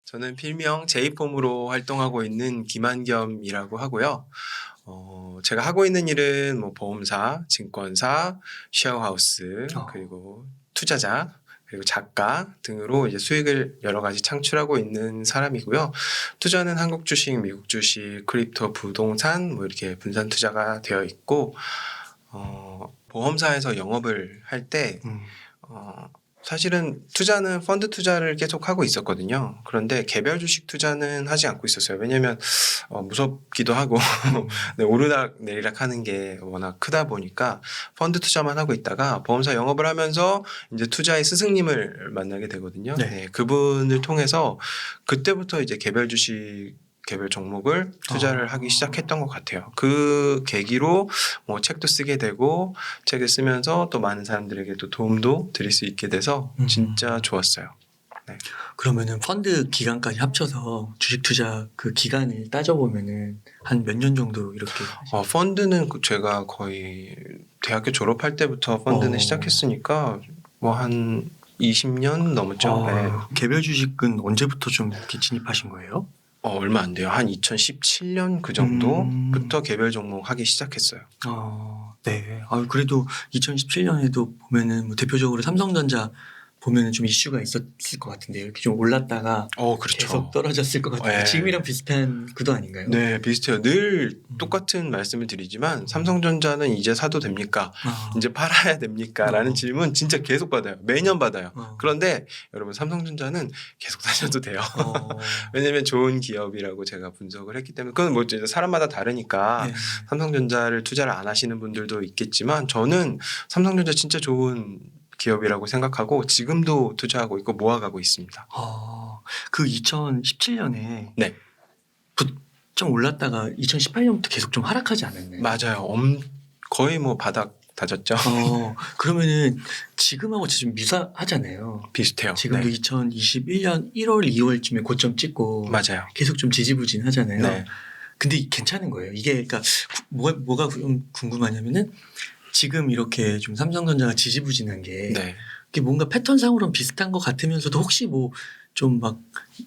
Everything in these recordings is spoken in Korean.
저는 필명 제이폼으로 활동하고 있는 김한겸이라고 하고요. 제가 하고 있는 일은 뭐 보험사, 증권사, 쉐어하우스, 그리고 투자자, 그리고 작가 등으로 이제 수익을 여러 가지 창출하고 있는 사람이고요. 투자는 한국 주식, 미국 주식, 크립토, 부동산 뭐 이렇게 분산 투자가 되어 있고, 보험사에서 영업을 할 때, 사실은 투자는 펀드 투자를 계속 하고 있었거든요. 그런데 개별 주식 투자는 하지 않고 있었어요. 왜냐하면 무섭기도 하고 네, 오르락 내리락 하는 게 워낙 크다 보니까 펀드 투자만 하고 있다가 보험사 영업을 하면서 이제 투자의 스승님을 만나게 되거든요. 네. 네, 그분을 통해서 그때부터 이제 개별 주식 개별 종목을 투자를 하기 시작했던 것 같아요. 그 계기로 뭐 책도 쓰게 되고 책을 쓰면서 또 많은 사람들에게 또 도움도 드릴 수 있게 돼서 진짜 좋았어요. 네. 그러면은 펀드 기간까지 합쳐서 주식 투자 그 기간을 따져보면은 한 몇 년 정도 이렇게 펀드는 제가 거의 대학교 졸업할 때부터 펀드는 시작했으니까 뭐 한 20년 넘었죠. 네. 개별 주식은 언제부터 좀 이렇게 진입하신 거예요? 얼마 안 돼요. 한 2017년 그 정도부터 개별 종목 하기 시작했어요. 네. 그래도 2017년에도 보면은 뭐 대표적으로 삼성전자 보면은 좀 이슈가 있었을 것 같은데요. 이렇게 좀 올랐다가 그렇죠. 계속 떨어졌을 것 같아요. 네. 지금이랑 비슷한 구도 아닌가요? 네, 비슷해요. 늘 똑같은 말씀을 드리지만 삼성전자는 이제 사도 됩니까? 이제 팔아야 됩니까? 라는 질문 진짜 계속 받아요. 매년 받아요. 그런데 여러분 삼성전자는 계속 사셔도 돼요. 왜냐하면 좋은 기업이라고 제가 분석을 했기 때문에 그건 뭐 이제 사람마다 다르니까 네. 삼성전자를 투자를 안 하시는 분들도 있겠지만 저는 삼성전자 진짜 좋은 기업이라고 생각하고 지금도 투자하고 있고 모아가고 있습니다. 그 2017년에 네. 좀 올랐다가 2018년부터 계속 좀 하락하지 않았나요? 맞아요. 거의 뭐 바닥 다졌죠. 그러면은 지금하고 좀 유사하잖아요. 비슷해요. 지금도 네. 2021년 1월, 2월쯤에 고점 찍고 맞아요. 계속 좀 지지부진하잖아요. 네. 근데 괜찮은 거예요. 이게 그러니까 뭐가 좀 궁금하냐면은 지금 이렇게 좀 삼성전자가 지지부진한 게 네. 이게 뭔가 패턴상으로는 비슷한 것 같으면서도 혹시 뭐 좀 막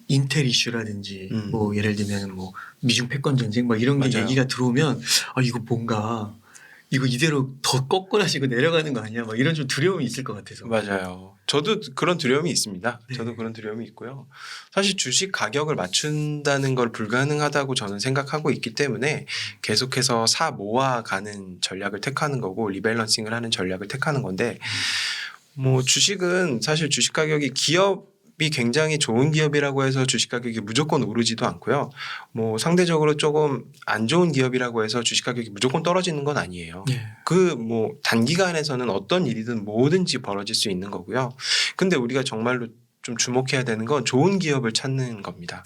인텔 이슈라든지 뭐 예를 들면 뭐 미중 패권 전쟁 막 이런 게 맞아요. 얘기가 들어오면 이거 뭔가 이거 이대로 더 꺾어나시고 내려가는 거 아니야? 막 이런 좀 두려움이 있을 것 같아서. 맞아요. 저도 그런 두려움이 있습니다. 네. 저도 그런 두려움이 있고요. 사실 주식 가격을 맞춘다는 걸 불가능하다고 저는 생각하고 있기 때문에 계속해서 사 모아가는 전략을 택하는 거고 리밸런싱을 하는 전략을 택하는 건데 뭐 주식은 사실 주식 가격이 기업이 굉장히 좋은 기업이라고 해서 주식 가격이 무조건 오르지도 않고요. 뭐 상대적으로 조금 안 좋은 기업이라고 해서 주식 가격이 무조건 떨어지는 건 아니에요. 네. 그 뭐 단기간에서는 어떤 일이든 뭐든지 벌어질 수 있는 거고요. 근데 우리가 정말로 좀 주목해야 되는 건 좋은 기업을 찾는 겁니다.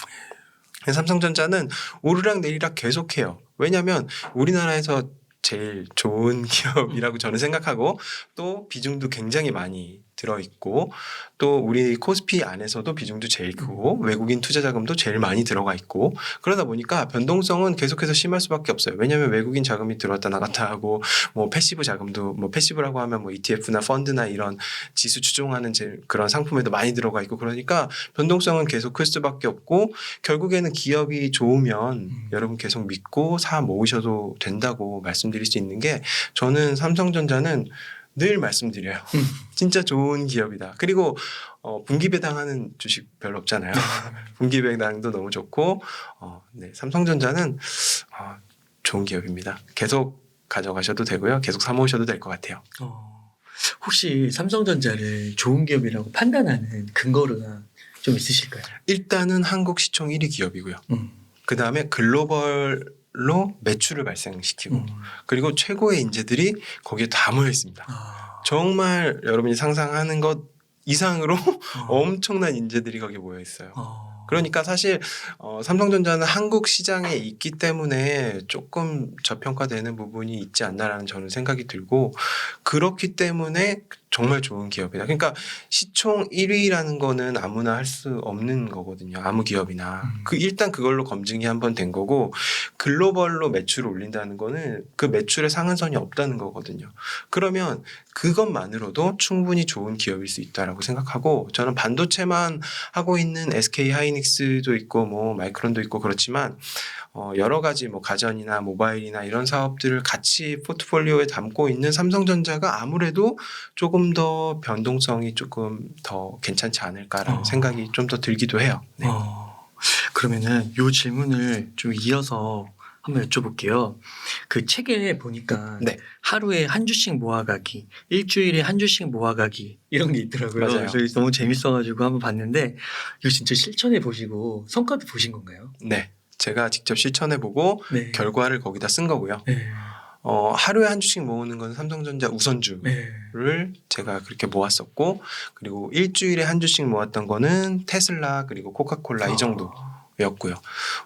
삼성전자는 오르락 내리락 계속해요. 왜냐하면 우리나라에서 제일 좋은 기업이라고 저는 생각하고 또 비중도 굉장히 많이 들어있고 또 우리 코스피 안에서도 비중도 제일 크고 외국인 투자 자금도 제일 많이 들어가 있고 그러다 보니까 변동성은 계속해서 심할 수밖에 없어요. 왜냐하면 외국인 자금이 들어왔다 나갔다 하고 뭐 패시브 자금도 뭐 패시브라고 하면 뭐 ETF나 펀드나 이런 지수 추종하는 그런 상품에도 많이 들어가 있고 그러니까 변동성은 계속 클 수밖에 없고 결국에는 기업이 좋으면 여러분 계속 믿고 사 모으셔도 된다고 말씀드릴 수 있는 게 저는 삼성전자는 늘 말씀드려요. 진짜 좋은 기업이다. 그리고 분기배당하는 주식 별로 없잖아요. 분기배당도 너무 좋고 네, 삼성전자는 좋은 기업입니다. 계속 가져가셔도 되고요. 계속 사 모으셔도 될 것 같아요. 혹시 삼성전자를 좋은 기업이라고 판단하는 근거가 좀 있으실까요? 일단은 한국 시총 1위 기업이고요. 그 다음에 글로벌로 매출을 발생시키고 그리고 최고의 인재들이 거기에 다 모여 있습니다. 정말 여러분이 상상하는 것 이상으로 엄청난 인재들이 거기에 모여 있어요. 그러니까 사실 삼성전자는 한국 시장에 있기 때문에 조금 저평가되는 부분이 있지 않나라는 저는 생각이 들고 그렇기 때문에 정말 좋은 기업이다. 그러니까 시총 1위라는 거는 아무나 할 수 없는 거거든요. 아무 기업이나. 일단 그걸로 검증이 한번 된 거고 글로벌로 매출을 올린다는 거는 그 매출의 상한선이 없다는 거거든요. 그러면 그것만으로도 충분히 좋은 기업일 수 있다라고 생각하고 저는 반도체만 하고 있는 SK 하이닉스 하이닉스도 있고 뭐 마이크론도 있고 그렇지만 여러 가지 뭐 가전이나 모바일이나 이런 사업들을 같이 포트폴리오에 담고 있는 삼성전자가 아무래도 조금 더 변동성이 조금 더 괜찮지 않을까라는 생각이 좀 더 들기도 해요. 네. 그러면은 요 질문을 좀 이어서 한번 여쭤볼게요. 그 책에 보니까 네. 하루에 한 주씩 모아가기, 일주일에 한 주씩 모아가기 이런 게 있더라고요. 맞아요. 그래서 너무 재밌어가지고 한번 봤는데 이거 진짜 실천해 보시고 성과도 보신 건가요? 네. 제가 직접 실천해보고 네. 결과를 거기다 쓴 거고요. 네. 하루에 한 주씩 모으는 건 삼성전자 우선주를 네. 제가 그렇게 모았었고, 그리고 일주일에 한 주씩 모았던 거는 테슬라 그리고 코카콜라 이 정도였고요.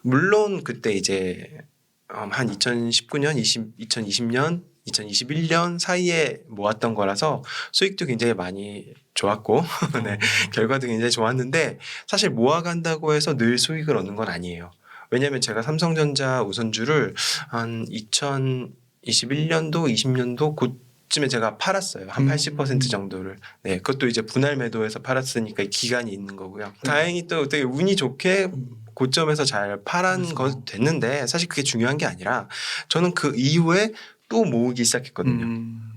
물론 그때 이제 한 2019년, 2020년, 2021년 사이에 모았던 거라서 수익도 굉장히 많이 좋았고 네, 결과도 굉장히 좋았는데 사실 모아간다고 해서 늘 수익을 얻는 건 아니에요. 왜냐하면 제가 삼성전자 우선주를 한 2021년도, 20년도 그쯤에 제가 팔았어요. 한 80% 정도를. 네, 그것도 이제 분할 매도해서 팔았으니까 기간이 있는 거고요. 다행히 또 되게 운이 좋게 고점에서 잘 팔은 건 됐는데 사실 그게 중요한 게 아니라 저는 그 이후에 또 모으기 시작했거든요.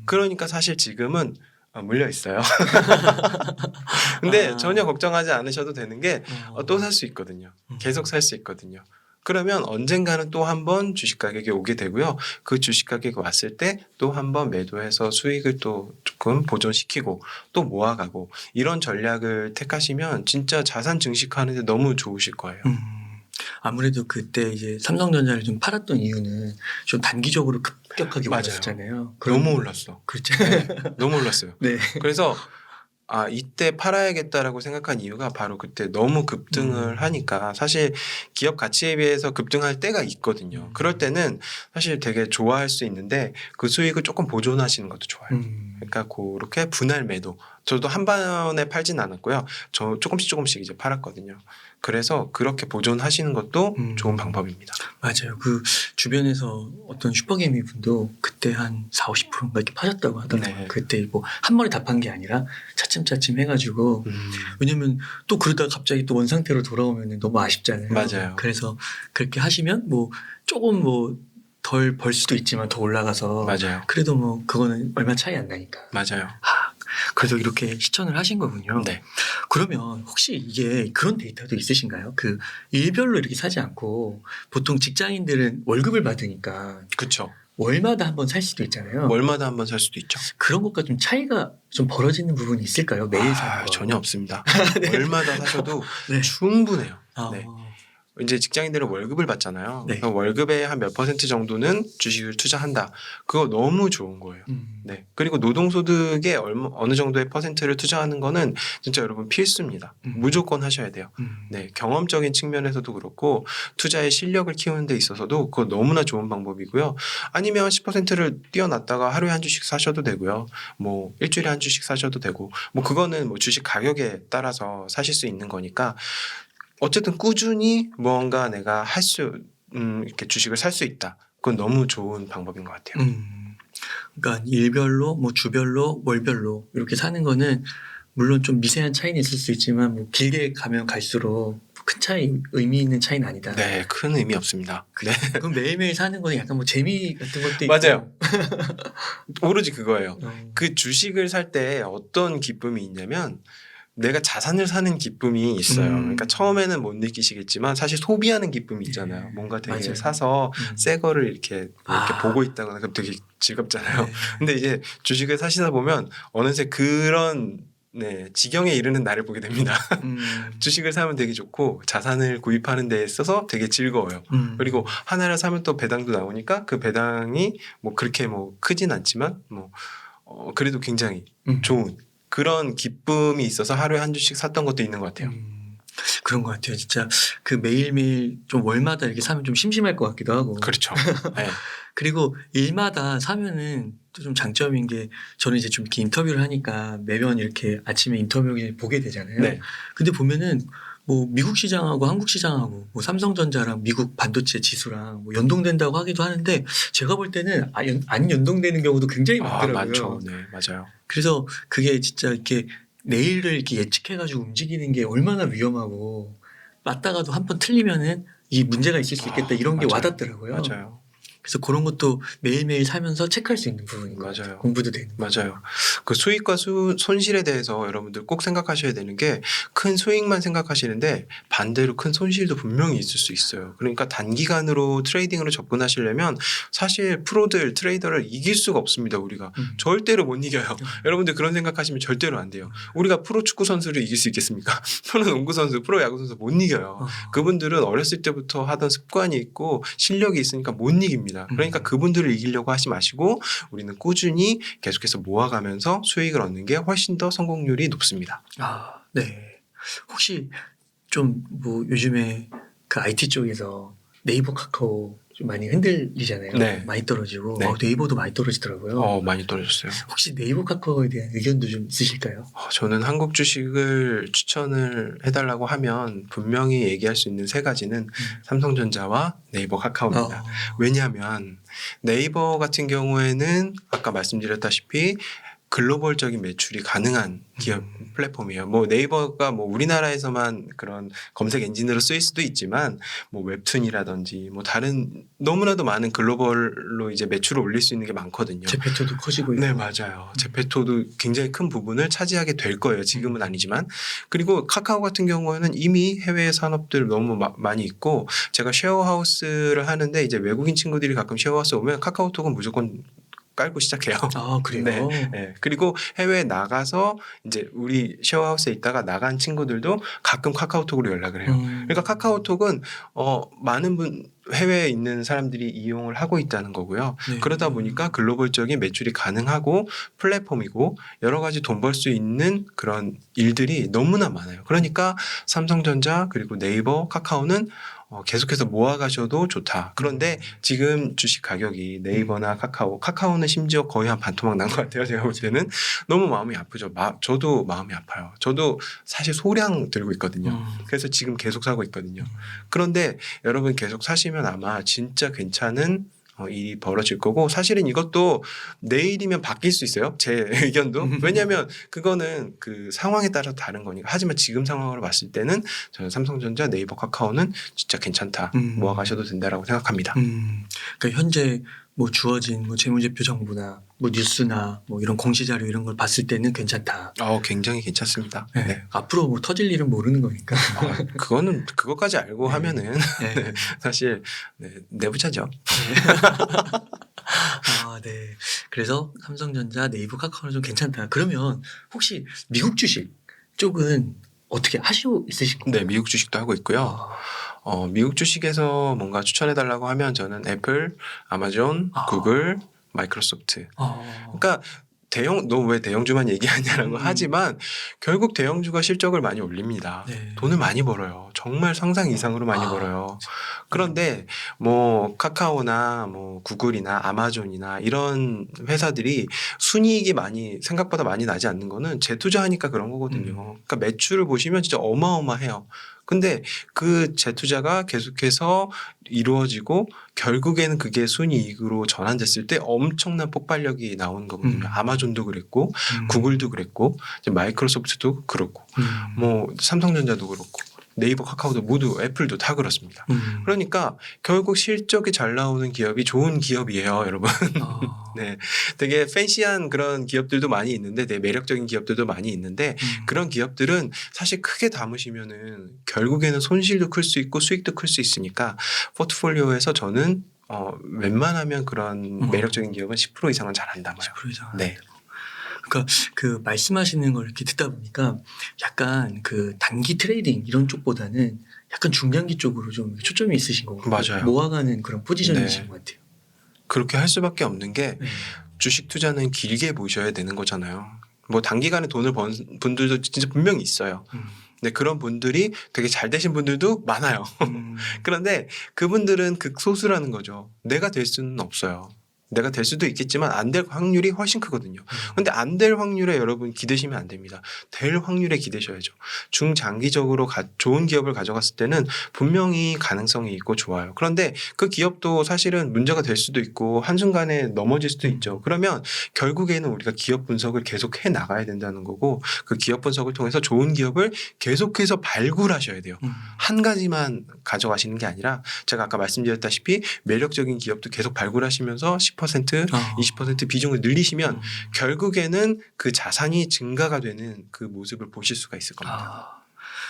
그러니까 사실 지금은 물려 있어요. 근데 전혀 걱정하지 않으셔도 되는 게 또 살 수 있거든요. 계속 살 수 있거든요. 그러면 언젠가는 또 한 번 주식 가격이 오게 되고요. 그 주식 가격이 왔을 때 또 한 번 매도해서 수익을 또 조금 보존시키고 또 모아가고 이런 전략을 택하시면 진짜 자산 증식하는데 너무 좋으실 거예요. 아무래도 그때 이제 삼성전자를 좀 팔았던 이유는 좀 단기적으로 급격하게 맞아요. 올랐잖아요. 너무 올랐어. 그렇죠. 네, 너무 올랐어요. 네. 그래서 이때 팔아야겠다라고 생각한 이유가 바로 그때 너무 급등을 하니까 사실 기업 가치에 비해서 급등할 때가 있거든요. 그럴 때는 사실 되게 좋아할 수 있는데 그 수익을 조금 보존하시는 것도 좋아요. 그러니까 그렇게 분할 매도. 저도 한 번에 팔진 않았고요. 저 조금씩 이제 팔았거든요. 그래서 그렇게 보존하시는 것도 좋은 방법입니다. 맞아요. 그 주변에서 어떤 슈퍼개미 분도 그때 한 40~50%인가 이렇게 파셨다고 하더라고요. 네. 그때 뭐 한 번에 다 판 게 아니라 차츰차츰 해가지고 왜냐면 또 그러다가 갑자기 또 원상태로 돌아오면 너무 아쉽잖아요. 맞아요. 그래서 그렇게 하시면 뭐 조금 뭐 덜 벌 수도 있지만 더 올라가서 맞아요. 그래도 뭐 그거는 얼마 차이 안 나니까. 맞아요. 그래서 이렇게 실천을 하신 거군요. 네. 그러면 혹시 이게 그런 데이터도 있으신가요? 그 일별로 이렇게 사지 않고 보통 직장인들은 월급을 받으니까 그렇죠. 월마다 한번 살 수도 있잖아요. 월마다 한 번 살 수도 있죠. 그런 것과 좀 차이가 좀 벌어지는 부분이 있을까요? 매일 사는 거. 전혀 없습니다. 월마다 사셔도 네. 충분해요. 네. 아, 이제 직장인들은 월급을 받잖아요. 네. 그럼 월급의 한 몇 퍼센트 정도는 주식을 투자한다. 그거 너무 좋은 거예요. 네. 그리고 노동소득의 어느 정도의 퍼센트를 투자하는 거는 진짜 여러분 필수입니다. 무조건 하셔야 돼요. 네. 경험적인 측면에서도 그렇고 투자의 실력을 키우는 데 있어서도 그거 너무나 좋은 방법이고요. 아니면 10%를 띄워놨다가 하루에 한 주씩 사셔도 되고요. 뭐 일주일에 한 주씩 사셔도 되고 뭐 그거는 뭐 주식 가격에 따라서 사실 수 있는 거니까 어쨌든 꾸준히 뭔가 내가 이렇게 주식을 살 수 있다. 그건 너무 좋은 방법인 것 같아요. 그러니까 일별로, 뭐 주별로, 월별로 이렇게 사는 거는 물론 좀 미세한 차이는 있을 수 있지만 뭐 길게 가면 갈수록 큰 차이, 의미 있는 차이는 아니다. 네, 큰 의미 없습니다. 네. 그럼 매일매일 사는 거는 약간 뭐 재미 같은 것도 있고. 맞아요. 오로지 그거예요. 어. 그 주식을 살 때 어떤 기쁨이 있냐면 내가 자산을 사는 기쁨이 있어요. 그러니까 처음에는 못 느끼시겠지만 사실 소비하는 기쁨이 있잖아요. 뭔가 되게 맞아요. 사서 새 거를 이렇게 보고 있다거나 그럼 되게 즐겁잖아요. 네. 근데 이제 주식을 사시다 보면 어느새 그런 지경에 이르는 나를 보게 됩니다. 주식을 사면 되게 좋고 자산을 구입하는 데 있어서 되게 즐거워요. 그리고 하나를 사면 또 배당도 나오니까 그 배당이 뭐 그렇게 뭐 크진 않지만 뭐 그래도 굉장히 좋은 그런 기쁨이 있어서 하루에 한 주씩 샀던 것도 있는 것 같아요. 그런 것 같아요. 진짜 그 매일매일 좀 월마다 이렇게 사면 좀 심심할 것 같기도 하고. 그렇죠. 네. 그리고 일마다 사면은 또 좀 장점인 게 저는 이제 좀 이렇게 인터뷰를 하니까 매번 이렇게 아침에 인터뷰를 보게 되잖아요. 네. 근데 보면은 뭐 미국 시장하고 한국 시장하고 뭐 삼성전자랑 미국 반도체 지수랑 뭐 연동된다고 하기도 하는데 제가 볼 때는 안 연동되는 경우도 굉장히 많더라고요. 많죠. 네, 맞아요. 그래서 그게 진짜 이렇게 내일을 이렇게 예측해가지고 움직이는 게 얼마나 위험하고 맞다가도 한 번 틀리면은 이 문제가 있을 수 있겠다 이런 게 맞아요. 와닿더라고요. 맞아요. 그래서 그런 것도 매일매일 살면서 체크할 수 있는 부분인 것 같아요. 맞아요. 공부도 되는. 맞아요. 그 수익과 손실에 대해서 여러분들 꼭 생각하셔야 되는 게 큰 수익만 생각하시는데 반대로 큰 손실도 분명히 있을 수 있어요. 그러니까 단기간으로 트레이딩으로 접근하시려면 사실 프로들, 트레이더를 이길 수가 없습니다. 우리가 절대로 못 이겨요. 여러분들 그런 생각하시면 절대로 안 돼요. 우리가 프로 축구 선수를 이길 수 있겠습니까? 프로 농구 선수, 프로 야구 선수 못 이겨요. 그분들은 어렸을 때부터 하던 습관이 있고 실력이 있으니까 못 이깁니다. 그러니까 그분들을 이기려고 하지 마시고 우리는 꾸준히 계속해서 모아가면서 수익을 얻는 게 훨씬 더 성공률이 높습니다. 아, 네. 혹시 좀 뭐 요즘에 그 IT 쪽에서 네이버 카카오 좀 많이 흔들리잖아요. 네. 많이 떨어지고 네. 네이버도 많이 떨어지더라고요. 많이 떨어졌어요. 혹시 네이버 카카오에 대한 의견도 좀 있으실까요? 저는 한국 주식을 추천을 해달라고 하면 분명히 얘기할 수 있는 세 가지는 삼성전자와 네이버 카카오입니다. 왜냐하면 네이버 같은 경우에는 아까 말씀드렸다시피 글로벌적인 매출이 가능한 기업 플랫폼이에요. 뭐 네이버가 뭐 우리나라에서만 그런 검색 엔진으로 쓰일 수도 있지만 뭐 웹툰이라든지 뭐 다른 너무나도 많은 글로벌로 이제 매출을 올릴 수 있는 게 많거든요. 제페토도 커지고 있고. 네, 맞아요. 제페토도 굉장히 큰 부분을 차지하게 될 거예요. 지금은 아니지만. 그리고 카카오 같은 경우에는 이미 해외 산업들 너무 많이 있고 제가 쉐어하우스를 하는데 이제 외국인 친구들이 가끔 쉐어하우스 오면 카카오톡은 무조건 깔고 시작해요. 아, 그래요? 네, 네. 그리고 해외에 나가서 이제 우리 쉐어하우스에 있다가 나간 친구들도 가끔 카카오톡으로 연락을 해요. 그러니까 카카오톡은 많은 해외에 있는 사람들이 이용을 하고 있다는 거고요. 네. 그러다 보니까 글로벌적인 매출이 가능하고 플랫폼이고 여러 가지 돈 벌 수 있는 그런 일들이 너무나 많아요. 그러니까 삼성전자 그리고 네이버, 카카오는 계속해서 모아가셔도 좋다. 그런데 지금 주식 가격이 네이버나 카카오는 심지어 거의 한 반토막 난 것 같아요. 제가 볼 때는 너무 마음이 아프죠. 저도 마음이 아파요. 저도 사실 소량 들고 있거든요. 그래서 지금 계속 사고 있거든요. 그런데 여러분 계속 사시면 아마 진짜 괜찮은 일이 벌어질 거고 사실은 이것도 내일이면 바뀔 수 있어요. 제 의견도. 왜냐하면 그거는 그 상황에 따라 다른 거니까. 하지만 지금 상황으로 봤을 때는 저는 삼성전자, 네이버, 카카오는 진짜 괜찮다. 모아가셔도 된다라고 생각합니다. 그러니까 현재 뭐 주어진 뭐 재무제표 정보나 뭐 뉴스나 뭐 이런 공시 자료 이런 걸 봤을 때는 괜찮다. 굉장히 괜찮습니다. 네. 네. 앞으로 뭐 터질 일은 모르는 거니까. 그거는 그것까지 알고 네. 하면은 네. 사실 내부자죠. 아, 네. 그래서 삼성전자, 네이버, 카카오는 좀 괜찮다. 그러면 혹시 미국 주식 쪽은 어떻게 하시고 있으실 건가요? 네, 미국 주식도 하고 있고요. 미국 주식에서 뭔가 추천해달라고 하면 저는 애플, 아마존, 구글, 마이크로소프트. 그러니까 너 왜 대형주만 얘기하냐라고 하지만 결국 대형주가 실적을 많이 올립니다. 네. 돈을 많이 벌어요. 정말 상상 이상으로 많이 벌어요. 그런데 뭐 카카오나 뭐 구글이나 아마존이나 이런 회사들이 순이익이 생각보다 많이 나지 않는 거는 재투자하니까 그런 거거든요. 그러니까 매출을 보시면 진짜 어마어마해요. 근데 그 재투자가 계속해서 이루어지고 결국에는 그게 순이익으로 전환됐을 때 엄청난 폭발력이 나오는 거거든요. 아마존도 그랬고 구글도 그랬고 이제 마이크로소프트도 그렇고 뭐 삼성전자도 그렇고 네이버, 카카오도 모두 애플도 다 그렇습니다. 그러니까 결국 실적이 잘 나오는 기업이 좋은 기업이에요, 여러분. 네, 되게 팬시한 그런 기업들도 많이 있는데, 되게 매력적인 기업들도 많이 있는데 그런 기업들은 사실 크게 담으시면은 결국에는 손실도 클 수 있고 수익도 클 수 있으니까 포트폴리오에서 저는 웬만하면 그런 매력적인 기업은 10% 이상은 잘 안 담아요. 10% 이상. 네. 그러니까 그 말씀하시는 걸 이렇게 듣다 보니까 약간 그 단기 트레이딩 이런 쪽보다는 약간 중장기 쪽으로 좀 초점이 있으신 거 같아요. 맞아요. 모아가는 그런 포지션이신 네. 것 같아요. 그렇게 할 수밖에 없는 게 네. 주식 투자는 길게 보셔야 되는 거잖아요. 뭐 단기간에 돈을 번 분들도 진짜 분명히 있어요. 근데 그런 분들이 되게 잘 되신 분들도 많아요. 그런데 그분들은 극소수라는 거죠. 내가 될 수는 없어요. 내가 될 수도 있겠지만 안 될 확률이 훨씬 크거든요. 근데 안 될 확률에 여러분 기대시면 안 됩니다. 될 확률에 기대셔야죠. 중장기적으로 좋은 기업을 가져갔을 때는 분명히 가능성이 있고 좋아요. 그런데 그 기업도 사실은 문제가 될 수도 있고 한순간에 넘어질 수도 있죠. 그러면 결국에는 우리가 기업 분석을 계속 해 나가야 된다는 거고 그 기업 분석을 통해서 좋은 기업을 계속해서 발굴하셔야 돼요. 한 가지만 가져가시는 게 아니라 제가 아까 말씀드렸다시피 매력적인 기업도 계속 발굴하시면서 10% 20% 비중을 늘리시면 결국에는 그 자산이 증가가 되는 그 모습을 보실 수가 있을 겁니다.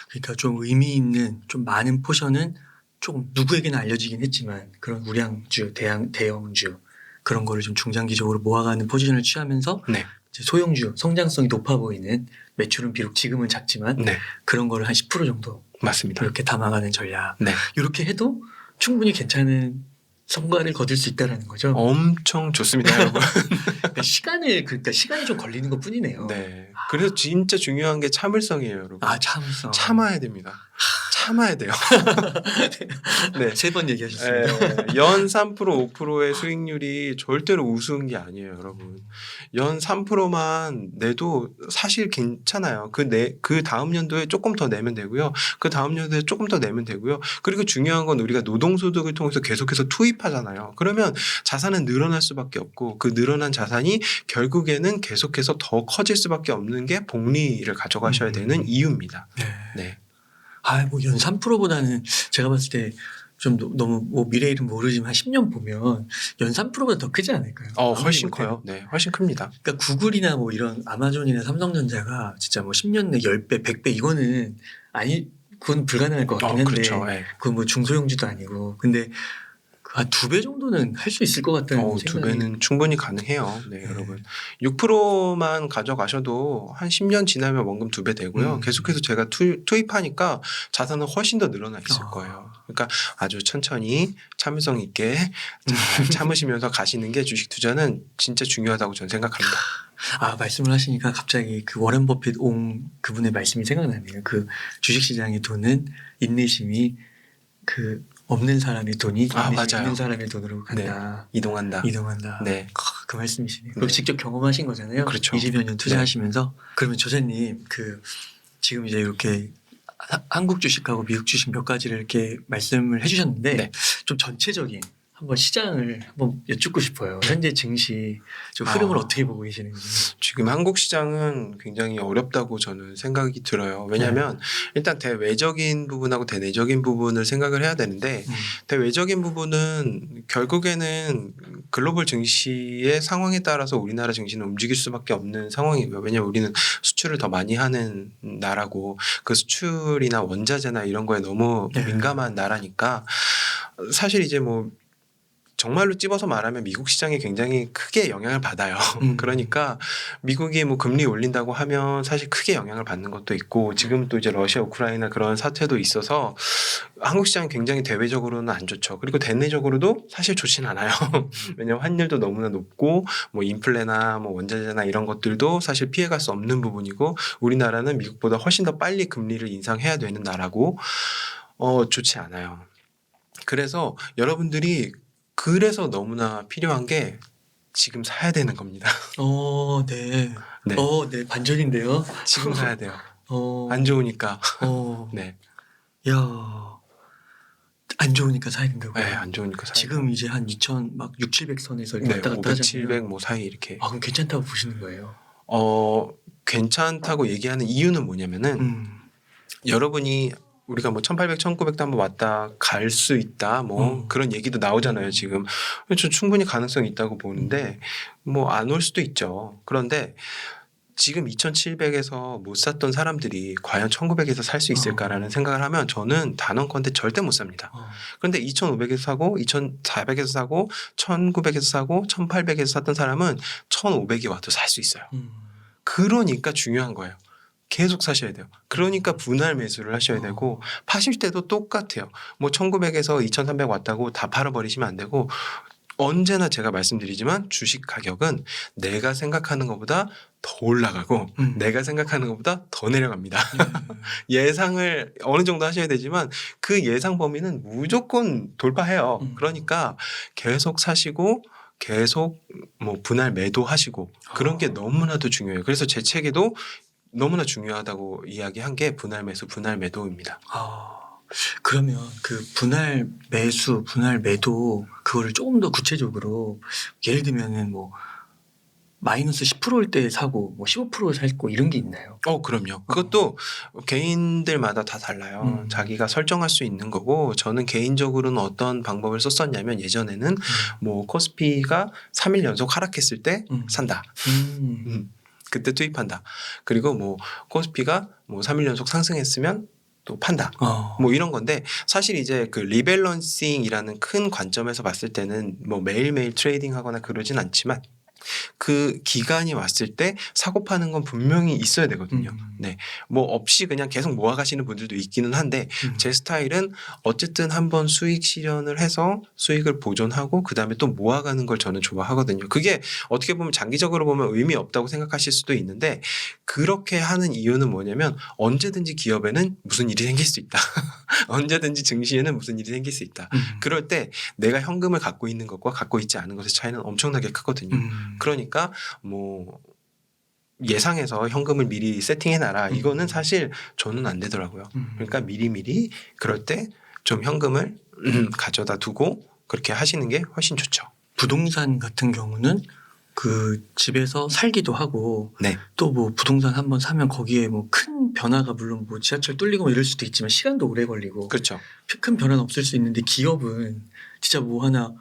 그러니까 좀 의미 있는 좀 많은 포션은 좀 누구에게나 알려지긴 했지만 그런 우량주, 대형주 그런 거를 좀 중장기적으로 모아가는 포지션을 취하면서 네. 이제 소형주, 성장성이 높아 보이는 매출은 비록 지금은 작지만 네. 그런 거를 한 10% 정도 맞습니다. 이렇게 담아가는 전략. 네. 이렇게 해도 충분히 괜찮은 성과를 거둘 수 있다라는 거죠. 엄청 좋습니다, 여러분. 그러니까 시간이 좀 걸리는 것 뿐이네요. 네. 그래서 진짜 중요한 게 참을성이에요, 여러분. 참을성. 참아야 됩니다. 참아야 돼요. 네. 3번 얘기하셨습니다. 연 3% 5%의 수익률이 절대로 우스운 게 아니에요, 여러분. 연 3%만 내도 사실 괜찮아요. 그 다음 연도에 조금 더 내면 되고요. 그 다음 연도에 조금 더 내면 되고요. 그리고 중요한 건 우리가 노동소득을 통해서 계속해서 투입하잖아요. 그러면 자산은 늘어날 수밖에 없고 그 늘어난 자산이 결국에는 계속해서 더 커질 수밖에 없는 게 복리를 가져가셔야 되는 이유입니다. 네. 뭐 연 3%보다는 제가 봤을 때 좀 너무 뭐 미래 일은 모르지만 한 10년 보면 연 3%보다 더 크지 않을까요? 훨씬 커요. 네, 훨씬 큽니다. 그러니까 구글이나 뭐 이런 아마존이나 삼성전자가 진짜 뭐 10년 내 10배, 100배 이거는 그건 불가능할 것 같긴 한데 그렇죠. 네. 그건 뭐 중소형주도 아니고 근데 한 2배 정도는 할 수 있을 것 같다는 생각이 2배는 충분히 가능해요. 네, 여러분. 6%만 가져가셔도 한 10년 지나면 원금 2배 되고요. 계속해서 제가 투입하니까 자산은 훨씬 더 늘어나 있을 거예요. 그러니까 아주 천천히 참을성 있게 잘 참으시면서 가시는 게 주식 투자는 진짜 중요하다고 저는 생각합니다. 말씀을 하시니까 갑자기 그 워렌 버핏 그분의 말씀이 생각나네요. 그 주식시장의 돈은 인내심이 그 없는 사람의 돈이 맞아요. 있는 사람의 돈으로 간다. 네. 이동한다. 네. 그 말씀이시네요. 네. 직접 경험하신 거잖아요. 그렇죠. 20여 년 투자하시면서. 그러면 저자님 지금 이제 이렇게 한국 주식하고 미국 주식 몇 가지를 이렇게 말씀을 해주셨는데 네. 좀 전체적인 한번 시장을 한번 여쭙고 싶어요. 현재 증시 좀 흐름을 어떻게 보고 계시는지. 지금 한국 시장은 굉장히 어렵다고 저는 생각이 들어요. 왜냐하면 일단 대외적인 부분하고 대내적인 부분을 생각을 해야 되는데 대외적인 부분은 결국에는 글로벌 증시의 상황에 따라서 우리나라 증시는 움직일 수밖에 없는 상황이고요. 왜냐하면 우리는 수출을 더 많이 하는 나라고 그 수출이나 원자재나 이런 거에 너무 민감한 나라니까 사실 이제 뭐 정말로 찝어서 말하면 미국 시장이 굉장히 크게 영향을 받아요. 그러니까 미국이 뭐 금리 올린다고 하면 사실 크게 영향을 받는 것도 있고 지금 또 이제 러시아, 우크라이나 그런 사태도 있어서 한국 시장은 굉장히 대외적으로는 안 좋죠. 그리고 대내적으로도 사실 좋진 않아요. 왜냐하면 환율도 너무나 높고 뭐 인플레나 뭐 원자재나 이런 것들도 사실 피해갈 수 없는 부분이고 우리나라는 미국보다 훨씬 더 빨리 금리를 인상해야 되는 나라고 좋지 않아요. 그래서 여러분들이 그래서 너무나 필요한 게 지금 사야 되는 겁니다. 네. 네. 네. 반전인데요. 지금 사야 돼요. 안 좋으니까. 네. 야, 안 좋으니까 사야 된다고요? 네, 안 좋으니까 사야 지금 이제 한 2000 막 6, 700선에서 이렇게 왔다 갔다 500, 하잖아요. 700 뭐 사이 이렇게. 그럼 괜찮다고 보시는 거예요? 괜찮다고 얘기하는 이유는 뭐냐면은 여러분이 우리가 뭐 1800, 1900도 한번 왔다 갈 수 있다 뭐 그런 얘기도 나오잖아요 지금. 저 충분히 가능성이 있다고 보는데 뭐 안 올 수도 있죠. 그런데 지금 2700에서 못 샀던 사람들이 과연 1900에서 살 수 있을까라는 생각을 하면 저는 단언컨대 절대 못 삽니다. 그런데 2500에서 사고 2400에서 사고 1900에서 사고 1800에서 샀던 사람은 1500이 와도 살 수 있어요. 그러니까 중요한 거예요. 계속 사셔야 돼요. 그러니까 분할 매수를 하셔야 되고 파실 때도 똑같아요. 뭐 1900에서 2300 왔다고 다 팔아버리시면 안 되고 언제나 제가 말씀드리지만 주식 가격은 내가 생각하는 것보다 더 올라가고 내가 생각하는 것보다 더 내려갑니다. 예상을 어느 정도 하셔야 되지만 그 예상 범위는 무조건 돌파해요. 그러니까 계속 사시고 계속 뭐 분할 매도하시고 그런 게 너무나도 중요해요. 그래서 제 책에도 너무나 중요하다고 이야기한 게 분할 매수, 분할 매도입니다. 그러면 그 분할 매수, 분할 매도 그거를 조금 더 구체적으로 예를 들면은 뭐 마이너스 10%일 때 사고 뭐 15% 살고 이런 게 있나요? 그럼요. 그것도 개인들마다 다 달라요. 자기가 설정할 수 있는 거고 저는 개인적으로는 어떤 방법을 썼었냐면 예전에는 뭐 코스피가 3일 연속 하락했을 때 산다. 그때 투입한다. 그리고 뭐 코스피가 뭐 3일 연속 상승했으면 또 판다. 뭐 이런 건데 사실 이제 그 리밸런싱이라는 큰 관점에서 봤을 때는 뭐 매일매일 트레이딩 하거나 그러진 않지만 그 기간이 왔을 때 사고 파는 건 분명히 있어야 되거든요. 네. 뭐 없이 그냥 계속 모아가시는 분들도 있기는 한데 제 스타일은 어쨌든 한번 수익 실현을 해서 수익을 보존하고 그다음에 또 모아가는 걸 저는 좋아하거든요. 그게 어떻게 보면 장기적으로 보면 의미 없다고 생각하실 수도 있는데 그렇게 하는 이유는 뭐냐면 언제든지 기업에는 무슨 일이 생길 수 있다. 언제든지 증시에는 무슨 일이 생길 수 있다. 그럴 때 내가 현금을 갖고 있는 것과 갖고 있지 않은 것의 차이는 엄청나게 크거든요. 그러니까 뭐 예상해서 현금을 미리 세팅해놔라. 이거는 사실 저는 안 되더라고요. 그러니까 미리미리 그럴 때 좀 현금을 가져다 두고 그렇게 하시는 게 훨씬 좋죠. 부동산 같은 경우는 그 집에서 살기도 하고 네. 또 뭐 부동산 한번 사면 거기에 뭐 큰 변화가 물론 뭐 지하철 뚫리고 뭐 이럴 수도 있지만 시간도 오래 걸리고 그렇죠. 큰 변화는 없을 수 있는데 기업은 진짜 뭐 하나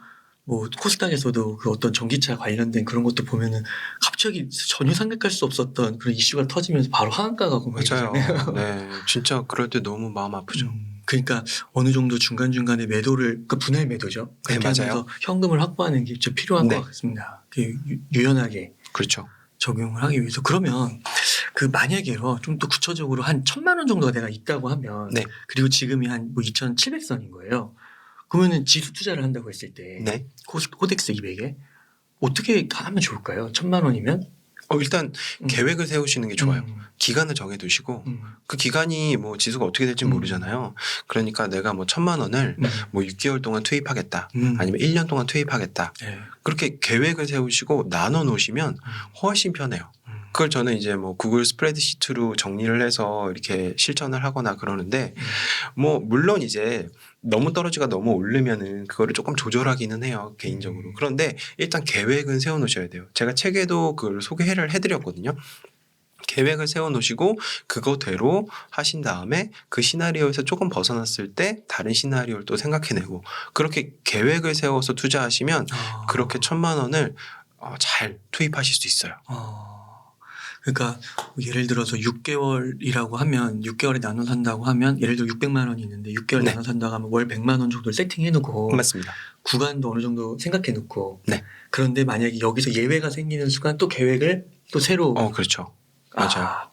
뭐 코스닥에서도 그 어떤 전기차 관련된 그런 것도 보면은 갑자기 전혀 생각할 수 없었던 그런 이슈가 터지면서 바로 하한가가 맞아요. 공개되잖아요. 네. 진짜 그럴 때 너무 마음 아프죠. 그러니까 어느 정도 중간중간에 매도를 그 분할 매도죠. 네, 그렇게 맞아요. 하면서 현금을 확보하는 게 좀 필요한 네. 것 같습니다. 유연하게 그렇죠. 적용을 하기 위해서. 그러면 그 만약에요 좀 더 구체적으로 한 1,000만 원 정도가 내가 있다고 하면 네. 그리고 지금이 한 뭐 2,700선인 거예요. 그러면은 지수 투자를 한다고 했을 때 네. 코덱스 200에 어떻게 하면 좋을까요? 1,000만 원이면? 일단 계획을 세우시는 게 좋아요. 기간을 정해두시고 그 기간이 뭐 지수가 어떻게 될지 모르잖아요. 그러니까 내가 뭐 1,000만 원을 뭐 6개월 동안 투입하겠다. 아니면 1년 동안 투입하겠다. 네. 그렇게 계획을 세우시고 나눠 놓으시면 훨씬 편해요. 그걸 저는 이제 뭐 구글 스프레드시트로 정리를 해서 이렇게 실천을 하거나 그러는데 뭐 물론 이제 너무 떨어지가 너무 오르면은 그거를 조금 조절하기는 해요 개인적으로. 그런데 일단 계획은 세워 놓으셔야 돼요. 제가 책에도 그걸 소개를 해드렸거든요. 계획을 세워 놓으시고 그거대로 하신 다음에 그 시나리오에서 조금 벗어났을 때 다른 시나리오를 또 생각해내고 그렇게 계획을 세워서 투자하시면 그렇게 1,000만 원을 잘 투입하실 수 있어요. 그러니까 예를 들어서 6개월이라고 하면 6개월에 나눠 산다고 하면 예를 들어 600만 원이 있는데 6개월 네. 나눠 산다고 하면 월 100만 원 정도를 세팅해 놓고 맞습니다. 구간도 어느 정도 생각해 놓고 네. 그런데 만약에 여기서 예외가 생기는 순간 또 계획을 또 새로 그렇죠. 맞아요.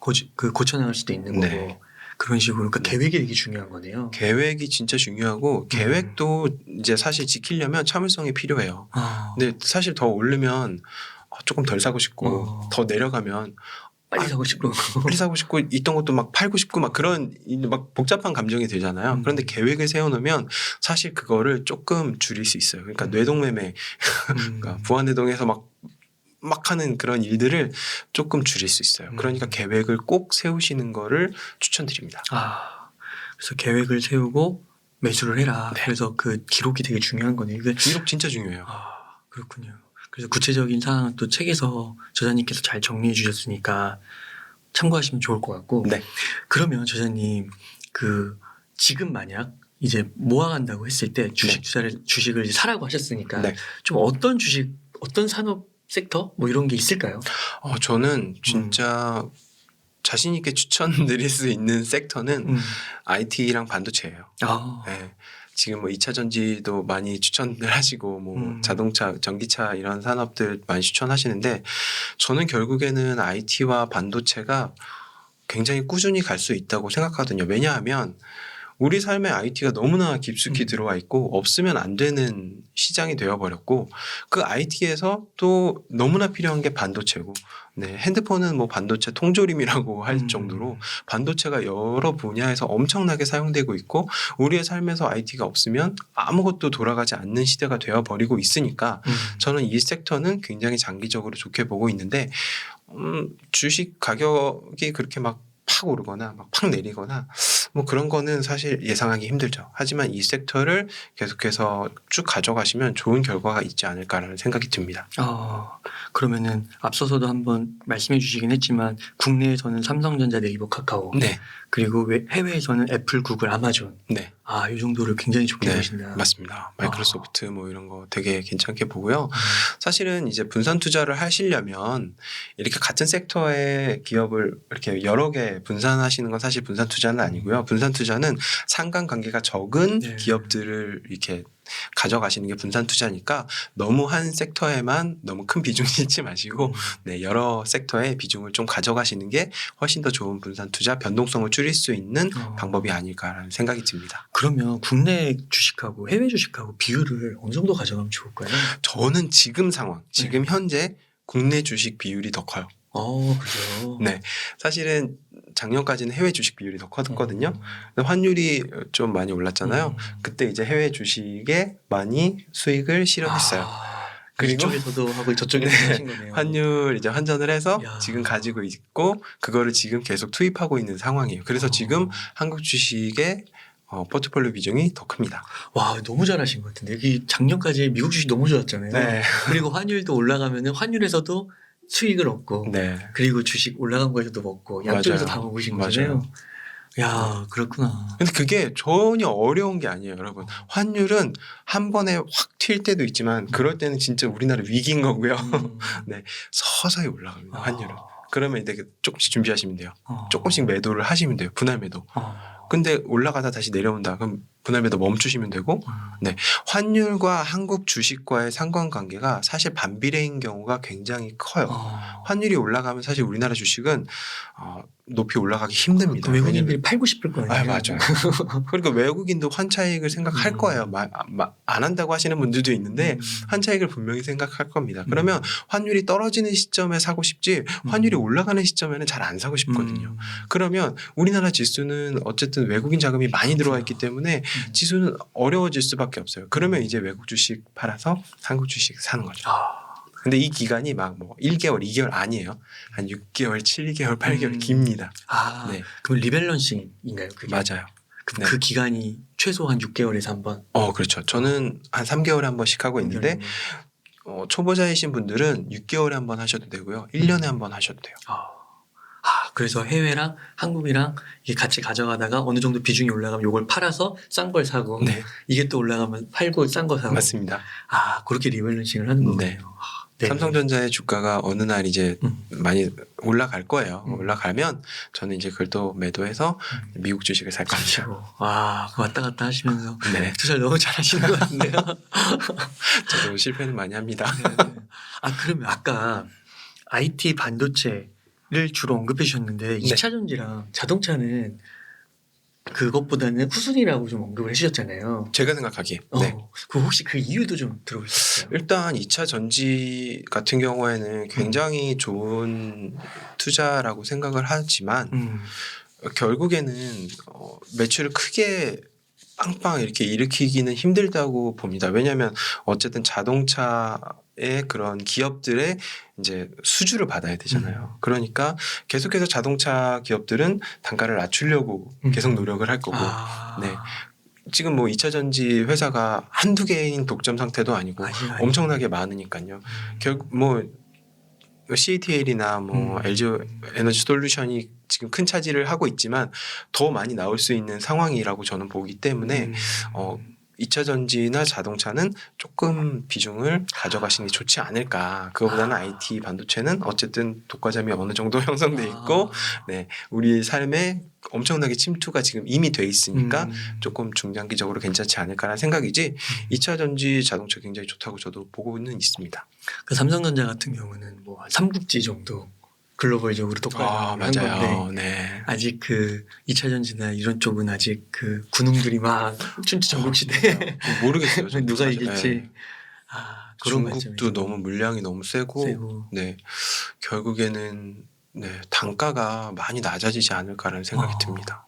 고쳐나갈 수도 있는 거고 네. 그런 식으로 그러니까 계획이 되게 중요한 거네요. 계획이 진짜 중요하고 계획도 이제 사실 지키려면 참을성이 필요해요. 근데 사실 더 오르면 조금 덜 사고 싶고 더 내려가면 빨리 사고 싶고 빨리 사고 싶고 있던 것도 막 팔고 싶고 막 그런 막 복잡한 감정이 들잖아요. 그런데 계획을 세워놓으면 사실 그거를 조금 줄일 수 있어요. 그러니까 뇌동매매, 그러니까 부안해동에서 막 하는 그런 일들을 조금 줄일 수 있어요. 그러니까 계획을 꼭 세우시는 거를 추천드립니다. 그래서 계획을 세우고 매수를 해라. 네. 그래서 그 기록이 되게 중요한 거네요. 기록 진짜 중요해요. 그렇군요. 그래서 구체적인 사항은 또 책에서 저자님께서 잘 정리해 주셨으니까 참고하시면 좋을 것 같고. 네. 그러면 저자님 그 지금 만약 이제 모아간다고 했을 때 주식을 이제 사라고 하셨으니까 네. 좀 어떤 주식, 어떤 산업 섹터 뭐 이런 게 있을까요? 저는 진짜 자신 있게 추천드릴 수 있는 섹터는 IT랑 반도체예요. 네. 지금 뭐 2차 전지도 많이 추천을 하시고 뭐 자동차, 전기차 이런 산업들 많이 추천하시는데 저는 결국에는 IT와 반도체가 굉장히 꾸준히 갈 수 있다고 생각하거든요. 왜냐하면 우리 삶에 IT가 너무나 깊숙이 들어와 있고 없으면 안 되는 시장이 되어버렸고 그 IT에서 또 너무나 필요한 게 반도체고 네, 핸드폰은 뭐 반도체 통조림이라고 할 정도로 반도체가 여러 분야에서 엄청나게 사용되고 있고 우리의 삶에서 IT가 없으면 아무것도 돌아가지 않는 시대가 되어버리고 있으니까 저는 이 섹터는 굉장히 장기적으로 좋게 보고 있는데 주식 가격이 그렇게 막 팍 오르거나 막 팍 내리거나 뭐 그런 거는 사실 예상하기 힘들죠. 하지만 이 섹터를 계속해서 쭉 가져가시면 좋은 결과가 있지 않을까라는 생각이 듭니다. 그러면은 앞서서도 한번 말씀해 주시긴 했지만 국내에서는 삼성전자, 네이버, 카카오 네, 그리고 해외에서는 애플, 구글, 아마존 네, 이 정도를 굉장히 좋게 네, 보신다. 맞습니다. 마이크로소프트 뭐 이런 거 되게 괜찮게 보고요. 사실은 이제 분산 투자를 하시려면 이렇게 같은 섹터의 기업을 이렇게 여러 개 분산하시는 건 사실 분산 투자는 아니고요. 분산 투자는 상관관계가 적은 네. 기업들을 이렇게 가져가시는 게 분산 투자니까 너무 한 섹터에만 너무 큰 비중을 잃지 마시고 네, 여러 섹터의 비중을 좀 가져가시는 게 훨씬 더 좋은 분산 투자 변동성을 줄일 수 있는 방법이 아닐까라는 생각이 듭니다. 그러면 국내 주식하고 해외 주식하고 비율을 어느 정도 가져가면 좋을까요? 저는 지금 상황, 지금 현재 국내 주식 비율이 더 커요. 그죠. 네, 사실은 작년까지는 해외 주식 비율이 더 컸거든요. 근데 환율이 좀 많이 올랐잖아요. 그때 이제 해외 주식에 많이 수익을 실어했어요. 그리고 이쪽에서도 하고 저쪽에서 네, 하신 거네요. 환율 이제 환전을 해서 야. 지금 가지고 있고 그거를 지금 계속 투입하고 있는 상황이에요. 그래서 지금 한국 주식의 포트폴리오 비중이 더 큽니다. 와, 너무 잘하신 것 같은데. 여기 작년까지 미국 주식 너무 좋았잖아요. 네, 그리고 환율도 올라가면은 환율에서도 수익을 얻고 네, 그리고 주식 올라간 거에서도 먹고 양쪽에서 맞아요. 다 먹으신 맞아요. 거잖아요. 야, 그렇구나. 근데 그게 전혀 어려운 게 아니에요, 여러분. 환율은 한 번에 확 튈 때도 있지만 그럴 때는 진짜 우리나라 위기인 거고요. 서서히 올라갑니다, 환율은. 그러면 이제 조금씩 준비하시면 돼요. 조금씩 매도를 하시면 돼요, 분할 매도. 근데 올라가다 다시 내려온다. 그럼 분할 매도 멈추시면 되고, 네, 환율과 한국 주식과의 상관관계가 사실 반비례인 경우가 굉장히 커요. 환율이 올라가면 사실 우리나라 주식은 높이 올라가기 힘듭니다. 그 외국인들이 팔고 싶을 거예요. 맞아요. 그러니까 외국인도 환차익을 생각할 거예요. 안 한다고 하시는 분들도 있는데 환차익을 분명히 생각할 겁니다. 그러면 환율이 떨어지는 시점에 사고 싶지 환율이 올라가는 시점에는 잘 안 사고 싶거든요. 그러면 우리나라 지수는 어쨌든 외국인 자금이 많이 들어와 있기 때문에 지수는 어려워질 수밖에 없어요. 그러면 이제 외국 주식 팔아서 한국 주식 사는 거죠. 근데 이 기간이 막 뭐 1개월, 2개월 아니에요. 한 6개월, 7개월, 8개월 깁니다. 네. 그럼 리밸런싱인가요? 그게? 맞아요. 네. 그 기간이 최소 한 6개월에서 한 번. 그렇죠. 저는 한 3개월에 한 번씩 하고 있는데 초보자이신 분들은 6개월에 한 번 하셔도 되고요. 1년에 한 번 하셔도 돼요. 그래서 해외랑 한국이랑 이게 같이 가져가다가 어느 정도 비중이 올라가면 이걸 팔아서 싼 걸 사고 네. 이게 또 올라가면 팔고 싼 거 사고. 맞습니다. 그렇게 리밸런싱을 하는 거군요. 네. 삼성전자의 주가가 어느 날 이제 많이 올라갈 거예요. 올라가면 저는 이제 그걸 또 매도해서 미국 주식을 살 겁니다. 그 왔다 갔다 하시면서 네. 투자를 너무 잘하시는 것 같은데요. 저도 실패는 많이 합니다. 그러면 아까 IT 반도체를 주로 언급해 주셨는데 2차 전지랑 자동차는 그것보다는 후순위라고 좀 언급을 해주셨잖아요. 제가 생각하기에. 네. 그 혹시 그 이유도 좀 들어볼 수 있어요? 일단 2차 전지 같은 경우에는 굉장히 좋은 투자라고 생각을 하지만 결국에는 매출을 크게 빵빵 이렇게 일으키기는 힘들다고 봅니다. 왜냐하면 어쨌든 자동차의 그런 기업들의 이제 수주를 받아야 되잖아요. 그러니까 계속해서 자동차 기업들은 단가를 낮추려고 계속 노력을 할 거고, 네. 지금 뭐 2차 전지 회사가 한두 개인 독점 상태도 아니고 엄청나게 많으니까요. 결국 뭐 CATL이나 뭐 LG 에너지 솔루션이 지금 큰 차지를 하고 있지만 더 많이 나올 수 있는 상황이라고 저는 보기 때문에 2차 전지나 자동차는 조금 비중을 가져가시는 게 좋지 않을까. 그거보다는 IT 반도체는 어쨌든 독과점이 어느 정도 형성돼 있고 네, 우리 삶에 엄청나게 침투가 지금 이미 돼 있으니까 조금 중장기적으로 괜찮지 않을까라는 생각이지 2차 전지 자동차 굉장히 좋다고 저도 보고는 있습니다. 그 삼성전자 같은 경우는 뭐 삼국지 정도 글로벌적으로 똑같이 한 건데 맞아요. 네. 아직 그 2차 전지나 이런 쪽은 아직 그 군웅들이 막 춘추 전국 시대 모르겠어요. 저도 누가 사실. 이길지 네. 그런 중국도 관점에서 너무 물량이 너무 세고, 세고. 네. 결국에는 네, 단가가 많이 낮아지지 않을까라는 생각이 듭니다.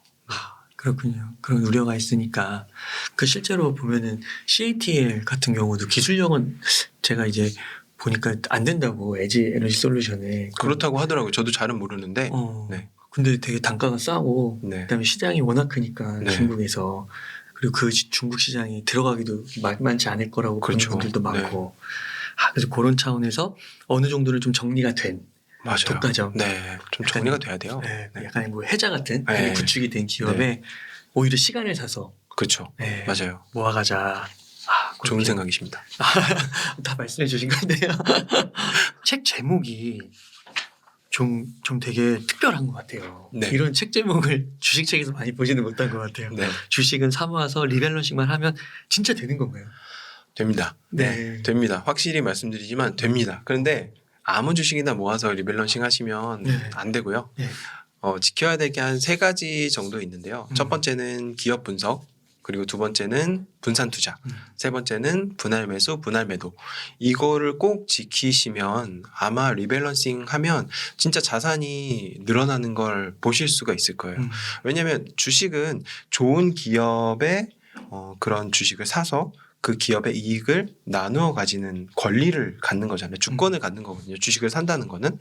그렇군요. 그런 우려가 있으니까 그 실제로 보면은 CATL 같은 경우도 기술력은 제가 이제 보니까 안 된다고 에지 에너지 솔루션에 그렇다고 하더라고요. 저도 잘은 모르는데. 네. 근데 되게 단가가 싸고 네. 그다음에 시장이 워낙 크니까 네. 중국에서 그리고 그 중국 시장이 들어가기도 만만치 않을 거라고 보는 그렇죠. 분들도 많고 그래서 그런 차원에서 어느 정도는 좀 정리가 된 맞아요. 독과점. 네. 좀 약간, 정리가 돼야 돼요. 네, 네. 약간 뭐 해자 같은 네. 구축이 된 기업에 오히려 시간을 사서 그렇죠. 네, 맞아요. 모아가자. 좋은 그렇게 생각이십니다. 다 말씀해 주신 건데요. 책 제목이 좀 되게 특별한 것 같아요. 네. 이런 책 제목을 주식책에서 많이 보지는 못한 것 같아요. 네. 주식은 사모아서 리밸런싱만 하면 진짜 되는 건가요? 됩니다. 네. 됩니다. 확실히 말씀드리지만 됩니다. 그런데 아무 주식이나 모아서 리밸런싱 하시면 네. 안 되고요. 네. 지켜야 될 게 한 3가지 정도 있는데요. 첫 번째는 기업 분석, 그리고 두 번째는 분산 투자, 세 번째는 분할 매수, 분할 매도. 이거를 꼭 지키시면 아마 리밸런싱 하면 진짜 자산이 늘어나는 걸 보실 수가 있을 거예요. 왜냐하면 주식은 좋은 기업의 그런 주식을 사서 그 기업의 이익을 나누어 가지는 권리를 갖는 거잖아요. 주권을 갖는 거거든요. 주식을 산다는 거는.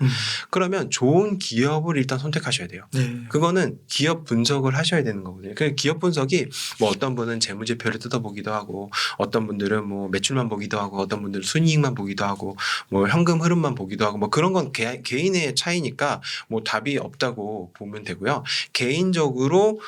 그러면 좋은 기업을 일단 선택하셔야 돼요. 네. 그거는 기업 분석을 하셔야 되는 거거든요. 그 기업 분석이 뭐 어떤 분은 재무제표를 뜯어보기도 하고 어떤 분들은 뭐 매출만 보기도 하고 어떤 분들은 순이익만 보기도 하고 뭐 현금 흐름만 보기도 하고 뭐 그런 건 개인의 차이니까 뭐 답이 없다고 보면 되고요. 개인적으로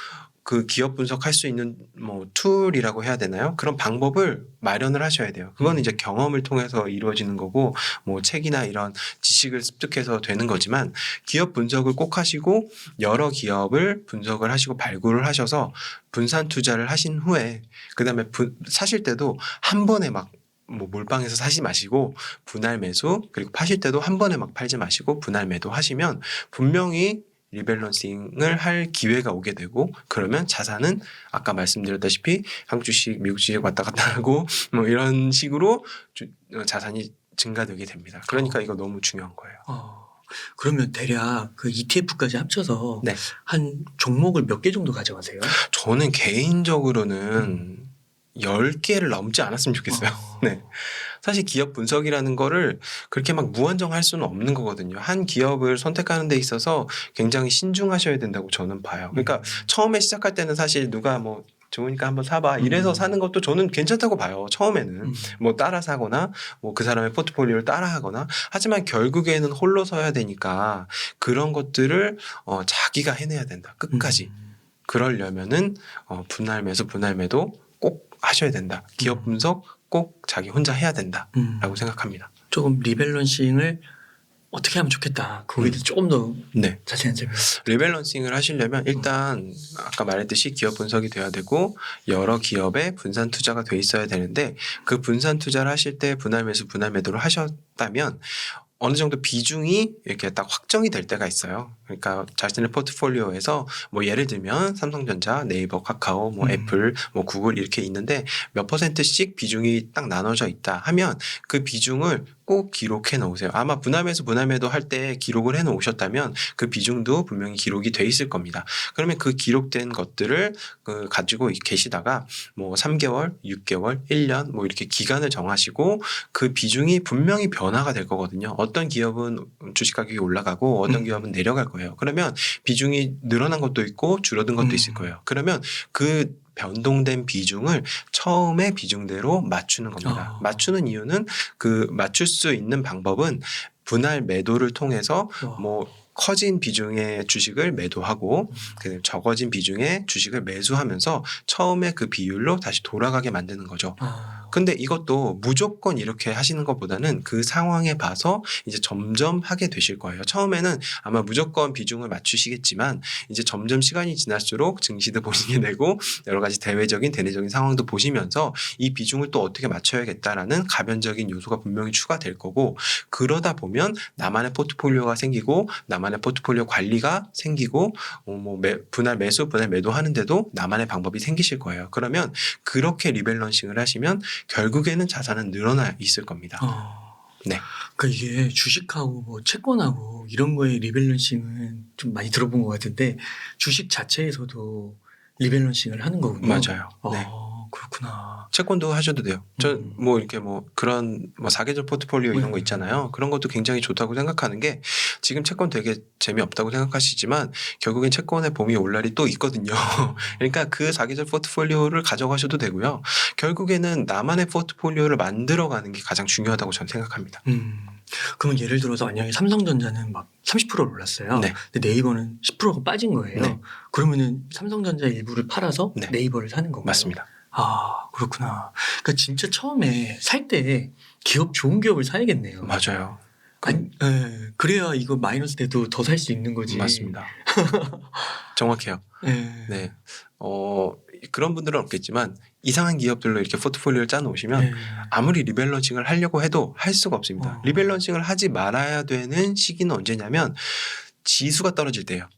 그 기업 분석할 수 있는 뭐 툴이라고 해야 되나요? 그런 방법을 마련을 하셔야 돼요. 그건 이제 경험을 통해서 이루어지는 거고 뭐 책이나 이런 지식을 습득해서 되는 거지만 기업 분석을 꼭 하시고 여러 기업을 분석을 하시고 발굴을 하셔서 분산 투자를 하신 후에 그다음에 사실 때도 한 번에 막 뭐 몰빵해서 사지 마시고 분할 매수 그리고 파실 때도 한 번에 막 팔지 마시고 분할 매도 하시면 분명히 리밸런싱을 할 기회가 오게 되고 그러면 자산은 아까 말씀드렸다시피 한국 주식, 미국 주식 왔다 갔다 하고 뭐 이런 식으로 자산이 증가되게 됩니다. 그러니까 이거 너무 중요한 거예요. 그러면 대략 그 ETF까지 합쳐서 네. 한 종목을 몇 개 정도 가져가세요? 저는 개인적으로는 10개를 넘지 않았으면 좋겠어요. 네. 사실 기업 분석이라는 거를 그렇게 막 무한정 할 수는 없는 거거든요. 한 기업을 선택하는 데 있어서 굉장히 신중하셔야 된다고 저는 봐요. 그러니까 처음에 시작할 때는 사실 누가 뭐 좋으니까 한번 사봐 이래서 사는 것도 저는 괜찮다고 봐요. 처음에는 뭐 따라 사거나 뭐 그 사람의 포트폴리오를 따라 하거나 하지만 결국에는 홀로 서야 되니까 그런 것들을 자기가 해내야 된다. 끝까지. 그러려면은 분할 매수 분할 매도 꼭 하셔야 된다. 기업 분석 꼭 자기 혼자 해야 된다라고 생각합니다. 조금 리밸런싱을 어떻게 하면 좋겠다. 거기에 대해서 조금 더 네. 자세한 질문. 리밸런싱을 하시려면 일단 아까 말했듯이 기업 분석이 돼야 되고 여러 기업에 분산 투자가 돼 있어야 되는데 그 분산 투자를 하실 때 분할 매수 분할 매도를 하셨다면 어느 정도 비중이 이렇게 딱 확정이 될 때가 있어요. 그러니까 자신의 포트폴리오에서 뭐 예를 들면 삼성전자, 네이버, 카카오, 뭐 애플, 뭐 구글 이렇게 있는데 몇 %씩 비중이 딱 나눠져 있다 하면 그 비중을 꼭 기록해 놓으세요. 아마 분할매수 분할매도 할 때 기록을 해 놓으셨다면 그 비중도 분명히 기록이 돼 있을 겁니다. 그러면 그 기록된 것들을 가지고 계시다가 뭐 3개월, 6개월, 1년 뭐 이렇게 기간을 정하시고 그 비중이 분명히 변화가 될 거거든요. 어떤 기업은 주식 가격이 올라가고 어떤 기업은 내려갈 거예요. 그러면 비중이 늘어난 것도 있고 줄어든 것도 있을 거예요. 그러면 그 변동된 비중을 처음에 비중대로 맞추는 겁니다. 맞추는 이유는 그 맞출 수 있는 방법은 분할 매도를 통해서 뭐 커진 비중의 주식을 매도하고 적어진 비중의 주식을 매수하면서 처음에 그 비율로 다시 돌아가게 만드는 거죠. 근데 이것도 무조건 이렇게 하시는 것보다는 그 상황에 봐서 이제 점점 하게 되실 거예요. 처음에는 아마 무조건 비중을 맞추시겠지만 이제 점점 시간이 지날수록 증시도 보시게 되고 여러 가지 대외적인 대내적인 상황도 보시면서 이 비중을 또 어떻게 맞춰야겠다라는 가변적인 요소가 분명히 추가될 거고 그러다 보면 나만의 포트폴리오가 생기고 나만의 나만의 포트폴리오 관리가 생기고 분할 매수, 분할 매도 하는데도 나만의 방법이 생기실 거예요. 그러면 그렇게 리밸런싱을 하시면 결국에는 자산은 늘어나 있을 겁니다. 네. 그러니까 이게 주식하고 뭐 채권하고 이런 거에 리밸런싱은 좀 많이 들어본 것 같은데 주식 자체에서도 리밸런싱을 하는 거군요. 맞아요. 네. 그렇구나. 채권도 하셔도 돼요. 이렇게 그런 사계절 포트폴리오 이런 거 있잖아요. 그런 것도 굉장히 좋다고 생각하는 게 지금 채권 되게 재미없다고 생각하시지만 결국엔 채권에 봄이 올 날이 또 있거든요. 그러니까 그 사계절 포트폴리오를 가져가셔도 되고요. 결국에는 나만의 포트폴리오를 만들어가는 게 가장 중요하다고 저는 생각합니다. 그러면 예를 들어서 만약에 삼성전자는 막 30%를 올랐어요. 네. 근데 네이버는 10%가 빠진 거예요. 네. 그러면은 삼성전자 일부를 팔아서 네. 네이버를 사는 건가요? 맞습니다. 그렇구나. 그러니까 진짜 처음에 살 때 좋은 기업을 사야겠네요. 맞아요. 그래야 이거 마이너스 돼도 더 살 수 있는 거지. 맞습니다. 정확해요. 네. 그런 분들은 없겠지만 이상한 기업들로 이렇게 포트폴리오를 짜놓으시면 아무리 리밸런싱을 하려고 해도 할 수가 없습니다. 리밸런싱을 하지 말아야 되는 시기는 언제냐면 지수가 떨어질 때예요.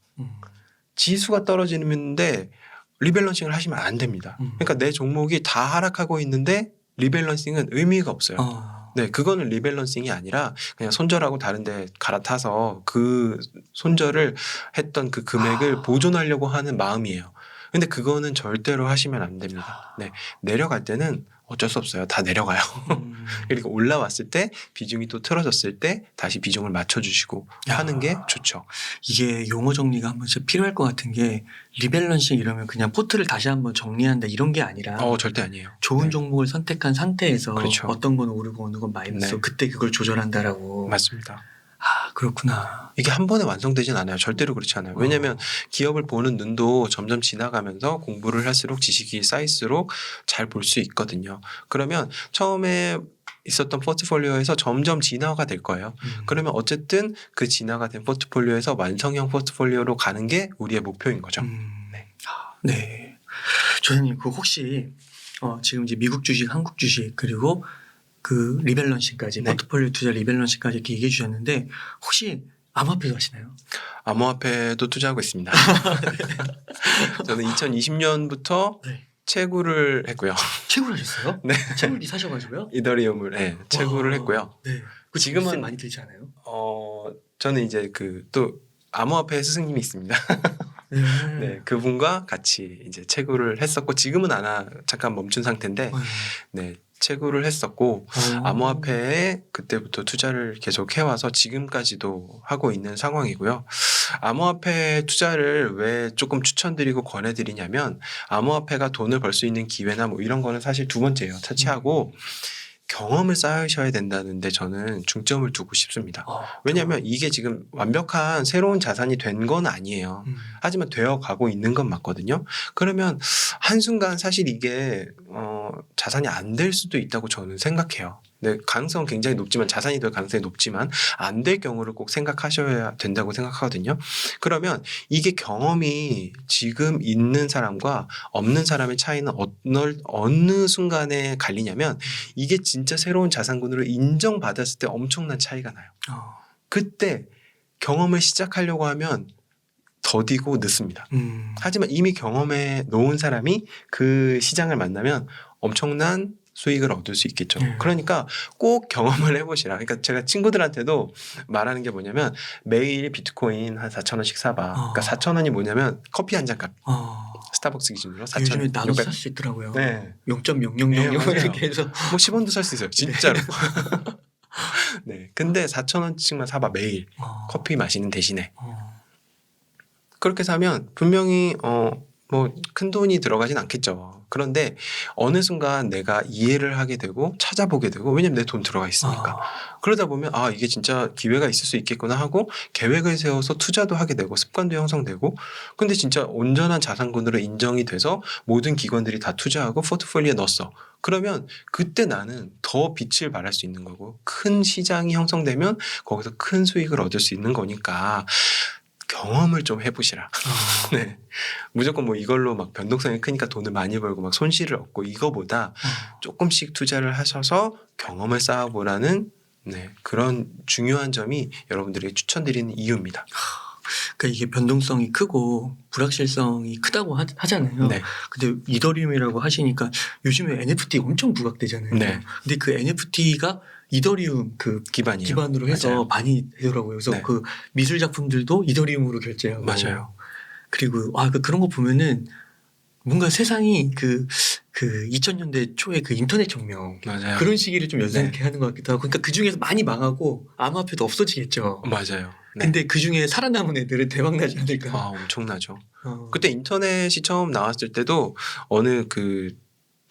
지수가 떨어지는데 리밸런싱을 하시면 안 됩니다. 그러니까 내 종목이 다 하락하고 있는데 리밸런싱은 의미가 없어요. 네, 그거는 리밸런싱이 아니라 그냥 손절하고 다른 데 갈아타서 그 손절을 했던 그 금액을 보존하려고 하는 마음이에요. 근데 그거는 절대로 하시면 안 됩니다. 네, 내려갈 때는 어쩔 수 없어요. 다 내려가요. 그리고 올라왔을 때 비중이 또 틀어졌을 때 다시 비중을 맞춰주시고 하는 게 좋죠. 이게 용어 정리가 한번 진짜 필요할 것 같은 게 리밸런싱 이러면 그냥 포트를 다시 한번 정리한다 이런 게 아니라 절대 아니에요. 좋은 네. 종목을 선택한 상태에서 그렇죠. 어떤 건 오르고 어느 건 마이너스 네. 그때 그걸 조절한다라고. 맞습니다. 그렇구나. 이게 한 번에 완성되진 않아요. 절대로 그렇지 않아요. 왜냐하면 기업을 보는 눈도 점점 지나가면서 공부를 할수록 지식이 쌓일수록 잘 볼 수 있거든요. 그러면 처음에 있었던 포트폴리오에서 점점 진화가 될 거예요. 그러면 어쨌든 그 진화가 된 포트폴리오에서 완성형 포트폴리오로 가는 게 우리의 목표인 거죠. 네. 조장님, 그 혹시 지금 이제 미국 주식, 한국 주식 그리고 그 리밸런싱까지 네. 포트폴리오 투자 리밸런싱까지 이렇게 얘기해 주셨는데 혹시 암호화폐도 하시나요? 암호화폐도 투자하고 있습니다. 저는 2020년부터 네. 채굴을 했고요. 채굴 하셨어요? 네. 채굴이 사셔가지고요? 이더리움을 채굴을 했고요. 네. 지금은 지금은 많이 들지 않아요? 저는 이제 또 암호화폐 스승님이 있습니다. 네, 그분과 같이 이제 채굴을 했었고 지금은 잠깐 멈춘 상태인데 네, 채굴을 했었고 암호화폐에 그때부터 투자를 계속 해와서 지금까지도 하고 있는 상황이고요. 암호화폐 투자를 왜 조금 추천드리고 권해드리냐면 암호화폐가 돈을 벌 수 있는 기회나 이런 거는 사실 두 번째예요. 차치하고 경험을 쌓으셔야 된다는데 저는 중점을 두고 싶습니다. 왜냐하면 이게 지금 완벽한 새로운 자산이 된 건 아니에요. 하지만 되어 가고 있는 건 맞거든요. 그러면 한순간 사실 이게 자산이 안 될 수도 있다고 저는 생각해요. 네, 가능성은 굉장히 높지만 자산이 될 가능성이 높지만 안 될 경우를 꼭 생각하셔야 된다고 생각하거든요. 그러면 이게 경험이 지금 있는 사람과 없는 사람의 차이는 어느 순간에 갈리냐면 이게 진짜 새로운 자산군으로 인정받았을 때 엄청난 차이가 나요. 그때 경험을 시작하려고 하면 더디고 늦습니다. 하지만 이미 경험해 놓은 사람이 그 시장을 만나면 엄청난 수익을 얻을 수 있겠죠. 그러니까 꼭 경험을 해보시라. 그러니까 제가 친구들한테도 말하는 게 뭐냐면 매일 비트코인 한 4,000원씩 사봐. 그러니까 4,000원이 뭐냐면 커피 한 잔 값. 스타벅스 기준으로 4,000원. 요즘에 나눠 살 수 있더라고요. 네. 0.000 네, 이렇게 해서 10원도 살 수 있어요. 진짜로. 네. 근데 4,000원씩만 사봐 매일. 커피 마시는 대신에. 그렇게 사면 분명히 큰 돈이 들어가진 않겠죠. 그런데 어느 순간 내가 이해를 하게 되고 찾아보게 되고 왜냐면 내 돈 들어가 있으니까. 그러다 보면 이게 진짜 기회가 있을 수 있겠구나 하고 계획을 세워서 투자도 하게 되고 습관도 형성되고 근데 진짜 온전한 자산군으로 인정이 돼서 모든 기관들이 다 투자하고 포트폴리오에 넣었어. 그러면 그때 나는 더 빛을 발할 수 있는 거고 큰 시장이 형성되면 거기서 큰 수익을 얻을 수 있는 거니까 경험을 좀 해보시라. 네. 무조건 이걸로 막 변동성이 크니까 돈을 많이 벌고 막 손실을 얻고 이거보다 조금씩 투자를 하셔서 경험을 쌓아보라는 그런 중요한 점이 여러분들에게 추천드리는 이유입니다. 그러니까 이게 변동성이 크고 불확실성이 크다고 하잖아요. 네. 근데 이더리움이라고 하시니까 요즘에 NFT 엄청 부각되잖아요. 네. 근데 그 NFT가 이더리움 그 기반이요. 기반으로 해서 맞아요. 많이 되더라고요. 그래서 네. 그 미술 작품들도 이더리움으로 결제하고. 맞아요. 그리고 그런 거 보면은 뭔가 세상이 그 2000년대 초에 그 인터넷 혁명 맞아요. 그런 시기를 좀 연상케 하는 것 같기도 하고. 그러니까 그 중에서 많이 망하고 암호화폐도 없어지겠죠. 맞아요. 네. 근데 그 중에 살아남은 애들은 대박 나지 않을까. 엄청나죠. 어. 그때 인터넷이 처음 나왔을 때도 어느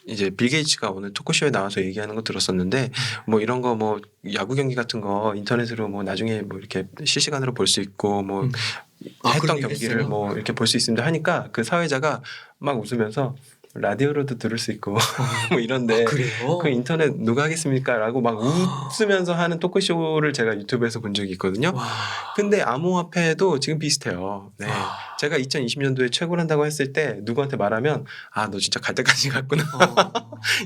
이제 빌 게이츠가 어느 토크쇼에 나와서 얘기하는 거 들었었는데 뭐 이런 거 뭐 야구 경기 같은 거 인터넷으로 뭐 나중에 뭐 이렇게 실시간으로 볼 수 있고 뭐 그런 했던 얘기 경기를 했어요? 뭐 이렇게 볼 수 있습니다 하니까 그 사회자가 막 웃으면서 라디오로도 들을 수 있고 뭐 이런데 그래요? 그 인터넷 누가 하겠습니까? 라고 막 웃으면서 하는 토크쇼를 제가 유튜브에서 본 적이 있거든요. 와. 근데 암호화폐도 지금 비슷해요. 네. 와. 제가 2020년도에 최고를 한다고 했을 때 누구한테 말하면 너 진짜 갈 때까지 갔구나.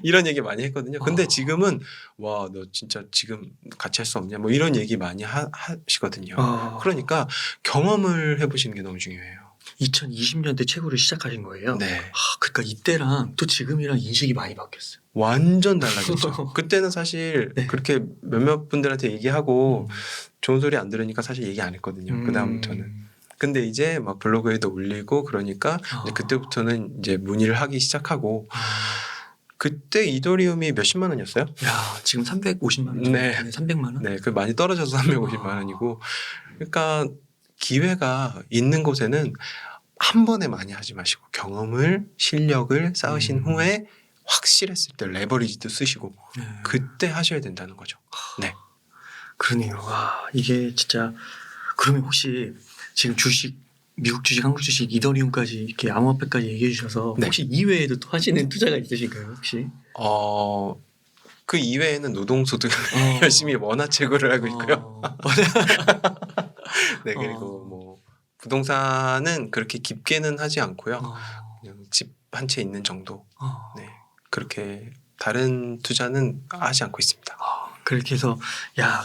이런 얘기 많이 했거든요. 근데 지금은 와, 너 진짜 지금 같이 할 수 없냐? 뭐 이런 얘기 많이 하시거든요. 그러니까 경험을 해보시는 게 너무 중요해요. 2020년대 최고를 시작하신 거예요? 네. 그러니까 이때랑 또 지금이랑 인식이 많이 바뀌었어요. 완전 달라졌죠. 그때는 사실 네. 그렇게 몇몇 분들한테 얘기하고 좋은 소리 안 들으니까 사실 얘기 안 했거든요. 그다음부터는. 근데 이제 막 블로그에도 올리고 그러니까 이제 그때부터는 이제 문의를 하기 시작하고 그때 이더리움이 몇십만 원이었어요? 야, 지금 350만 원. 네. 300만 원? 네, 그 많이 떨어져서 350만 원이고 그러니까 기회가 있는 곳에는 한 번에 많이 하지 마시고 경험을 실력을 쌓으신 후에 확실했을 때 레버리지도 쓰시고 네. 그때 하셔야 된다는 거죠. 네. 그러네요. 와, 이게 진짜 그러면 혹시 지금 주식 미국 주식, 한국 주식, 이더리움까지 이렇게 암호화폐까지 얘기해 주셔서 네. 혹시 이외에도 또 하시는 투자가 있으실까요? 혹시? 그 이외에는 노동소득 열심히 원화채굴을 하고 있고요. 네, 그리고 뭐 부동산은 그렇게 깊게는 하지 않고요. 그냥 집 한 채 있는 정도. 네, 그렇게 다른 투자는 하지 않고 있습니다. 그렇게 해서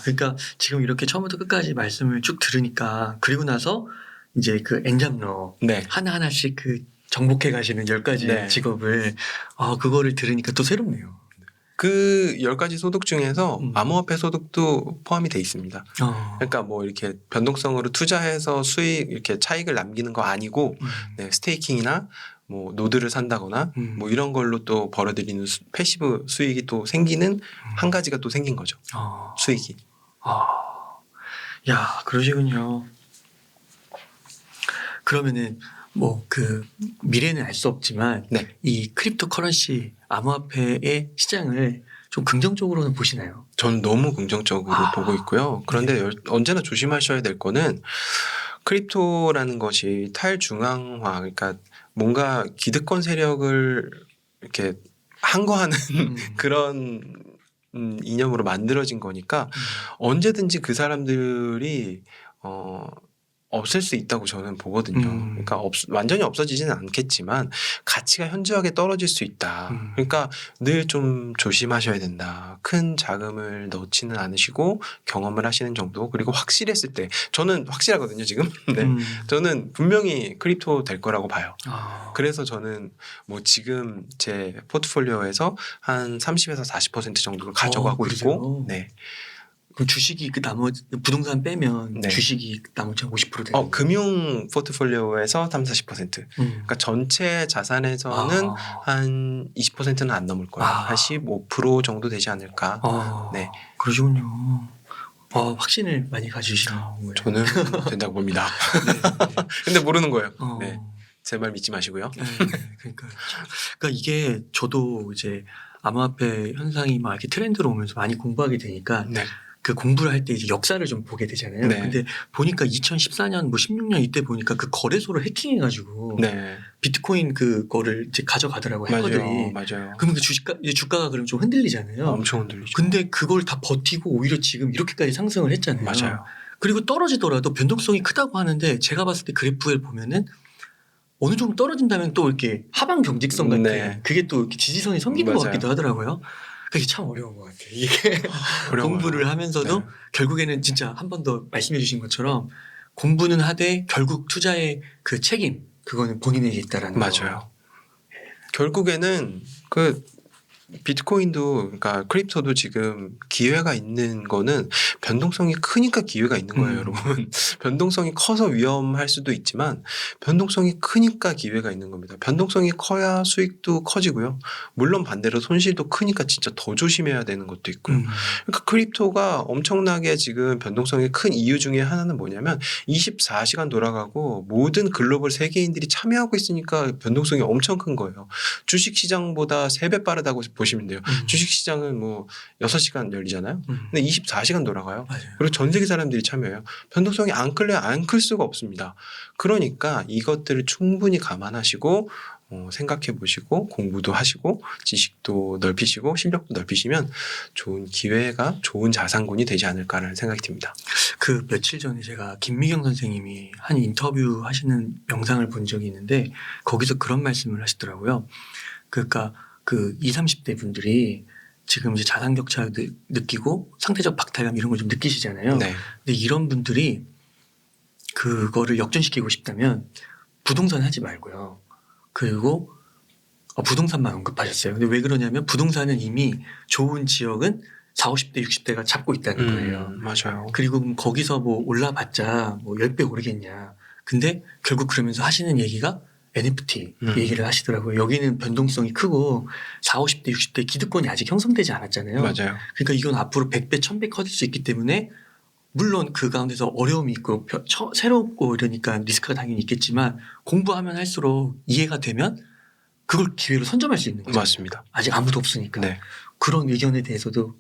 그러니까 지금 이렇게 처음부터 끝까지 말씀을 쭉 들으니까 그리고 나서 이제 그 엔잡러 네. 하나하나씩 그 정복해 가시는 10가지 네. 직업을 그거를 들으니까 또 새롭네요. 그 10가지 소득 중에서 암호화폐 소득도 포함이 돼 있습니다. 그러니까 뭐 이렇게 변동성으로 투자해서 수익 이렇게 차익을 남기는 거 아니고 네, 스테이킹이나 뭐 노드를 산다거나 뭐 이런 걸로 또 벌어들이는 패시브 수익이 또 생기는 한 가지가 또 생긴 거죠. 수익이. 야, 그러시군요. 그러면은 뭐 그 미래는 알 수 없지만 네. 이 크립토 커런시 암호화폐의 시장을 좀 긍정적으로는 보시나요? 전 너무 긍정적으로 보고 있고요. 그런데 언제나 조심하셔야 될 거는 크립토라는 것이 탈중앙화, 그러니까 뭔가 기득권 세력을 이렇게 항거하는 그런 이념으로 만들어진 거니까 언제든지 그 사람들이 없을 수 있다고 저는 보거든요. 그러니까 완전히 없어지지는 않겠지만 가치가 현저하게 떨어질 수 있다. 그러니까 늘 좀 조심하셔야 된다. 큰 자금을 넣지는 않으시고 경험을 하시는 정도. 그리고 확실했을 때 저는 확실하거든요 지금. 네. 저는 분명히 크립토 될 거라고 봐요. 그래서 저는 뭐 지금 제 포트폴리오에서 한 30에서 40% 정도를 가져가고 있고 네. 그럼 주식이 그 나머지 부동산 빼면 네. 주식이 나머지 50% 되는 금융 포트폴리오에서 30-40%. 그러니까 전체 자산에서는 한 20%는 안 넘을 거예요. 한 15% 정도 되지 않을까. 네. 그러시군요. 확신을 많이 가지시는 거예요. 저는 된다고 봅니다. 네. 근데 모르는 거예요. 네. 제 말 믿지 마시고요. 네. 그러니까 이게 저도 이제 암호화폐 현상이 막 이렇게 트렌드로 오면서 많이 공부하게 되니까 네. 그 공부를 할 때 이제 역사를 좀 보게 되잖아요. 네. 근데 보니까 2014년 뭐 16년 이때 보니까 그 거래소를 해킹해가지고 네. 비트코인 그거를 이제 가져가더라고 해커들이. 맞아요. 그러면 그 주가가 그럼 좀 흔들리잖아요. 엄청 흔들리죠. 근데 그걸 다 버티고 오히려 지금 이렇게까지 상승을 했잖아요. 맞아요. 그리고 떨어지더라도 변동성이 크다고 하는데 제가 봤을 때 그래프에 보면은 어느 정도 떨어진다면 또 이렇게 하방 경직성 같은 네. 그게 또 이렇게 지지선이 생기는 것 같기도 하더라고요. 그게 참 어려운 것 같아요. 이게 공부를 하면서도 네. 결국에는 진짜 한 번 더 말씀해 주신 것처럼 공부는 하되 결국 투자의 그 책임 그거는 본인에게 있다라는 거. 맞아요. 결국에는 그 비트코인도 그러니까 크립토도 지금 기회가 있는 거는 변동성이 크니까 기회가 있는 거예요, 여러분. 변동성이 커서 위험할 수도 있지만 변동성이 크니까 기회가 있는 겁니다. 변동성이 커야 수익도 커지고요. 물론 반대로 손실도 크니까 진짜 더 조심해야 되는 것도 있고요. 그러니까 크립토가 엄청나게 지금 변동성이 큰 이유 중에 하나는 뭐냐면 24시간 돌아가고 모든 글로벌 세계인들이 참여하고 있으니까 변동성이 엄청 큰 거예요. 주식시장보다 3배 빠르다고 보시면 돼요. 주식시장은 뭐 6시간 열리잖아요. 근데 24시간 돌아가요. 맞아요. 그리고 전 세계 사람들이 참여해요. 변동성이 안 클래야 안 클 수가 없습니다. 그러니까 이것들을 충분히 감안하시고 생각해 보시고 공부도 하시고 지식도 넓히시고 실력도 넓히시면 좋은 기회가 좋은 자산군이 되지 않을까라는 생각이 듭니다. 그 며칠 전에 제가 김미경 선생님이 한 인터뷰 하시는 영상을 본 적이 있는데 거기서 그런 말씀을 하시더라고요. 그러니까 그 20, 30대 분들이 지금 이제 자산 격차 느끼고 상대적 박탈감 이런 걸 좀 느끼시잖아요. 네. 근데 이런 분들이 그거를 역전시키고 싶다면 부동산 하지 말고요. 그리고 부동산만 언급하셨어요. 근데 왜 그러냐면 부동산은 이미 좋은 지역은 40, 50대, 60대가 잡고 있다는 거예요. 맞아요. 그리고 거기서 뭐 올라봤자 뭐 10배 오르겠냐. 근데 결국 그러면서 하시는 얘기가 NFT 얘기를 하시더라고요. 여기는 변동성이 크고 40, 50대, 60대 기득권이 아직 형성되지 않았잖아요. 맞아요. 그러니까 이건 앞으로 100배, 1000배 커질 수 있기 때문에 물론 그 가운데서 어려움이 있고 새롭고 이러니까 리스크가 당연히 있겠지만 공부하면 할수록 이해가 되면 그걸 기회로 선점할 수 있는 거죠. 맞습니다. 아직 아무도 없으니까. 네. 그런 의견에 대해서도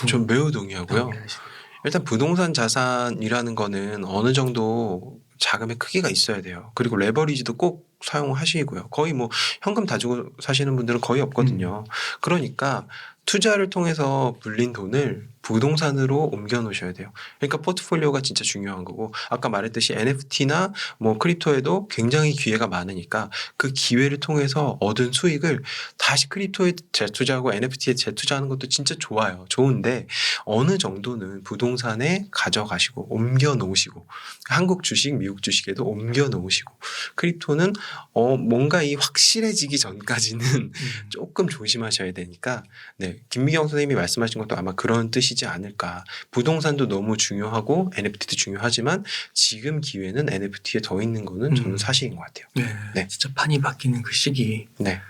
전 매우 동의하고요. 동의하시네요. 일단 부동산 자산이라는 거는 어느 정도 자금의 크기가 있어야 돼요. 그리고 레버리지도 꼭 사용하시고요. 거의 뭐 현금 가지고 사시는 분들은 거의 없거든요. 그러니까 투자를 통해서 불린 돈을 부동산으로 옮겨 놓으셔야 돼요. 그러니까 포트폴리오가 진짜 중요한 거고 아까 말했듯이 NFT나 뭐 크립토에도 굉장히 기회가 많으니까 그 기회를 통해서 얻은 수익을 다시 크립토에 재투자하고 NFT에 재투자하는 것도 진짜 좋아요. 좋은데 어느 정도는 부동산에 가져가시고 옮겨 놓으시고 한국 주식, 미국 주식에도 옮겨 놓으시고 크립토는 뭔가 이 확실해지기 전까지는 조금 조심하셔야 되니까 네, 김미경 선생님이 말씀하신 것도 아마 그런 뜻이지 않을까. 부동산도 너무 중요하고 NFT도 중요하지만 지금 기회는 NFT에 더 있는 거는 저는 사실인 것 같아요. 네, 네. 진짜 판이 바뀌는 그 시기 네,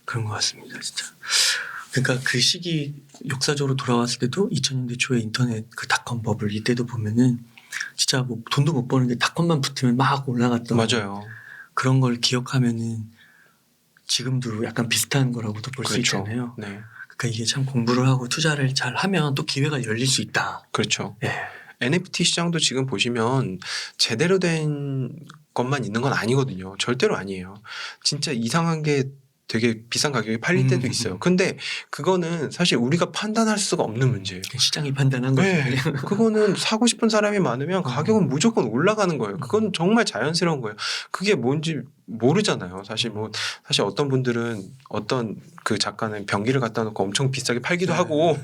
그런 것 같습니다. 진짜. 그러니까 그 시기 역사적으로 돌아왔을 때도 2000년대 초에 인터넷 그 닷컴 버블 이때도 보면은 진짜 뭐 돈도 못 버는데 닷컴만 붙으면 막 올라갔던 맞아요. 그런 걸 기억하면은 지금도 약간 비슷한 거라고도 볼 수 그렇죠. 있잖아요. 네, 그러니까 이게 참 공부를 하고 투자를 잘 하면 또 기회가 열릴 수 있다. 그렇죠. 예. NFT 시장도 지금 보시면 제대로 된 것만 있는 건 아니거든요. 절대로 아니에요. 진짜 이상한 게 되게 비싼 가격에 팔릴 때도 있어요. 근데 그거는 사실 우리가 판단할 수가 없는 문제예요. 시장이 판단한 거죠. 네, 그거는 사고 싶은 사람이 많으면 가격은 무조건 올라가는 거예요. 그건 정말 자연스러운 거예요. 그게 뭔지 모르잖아요. 사실 어떤 분들은 어떤 그 작가는 변기를 갖다 놓고 엄청 비싸게 팔기도 네. 하고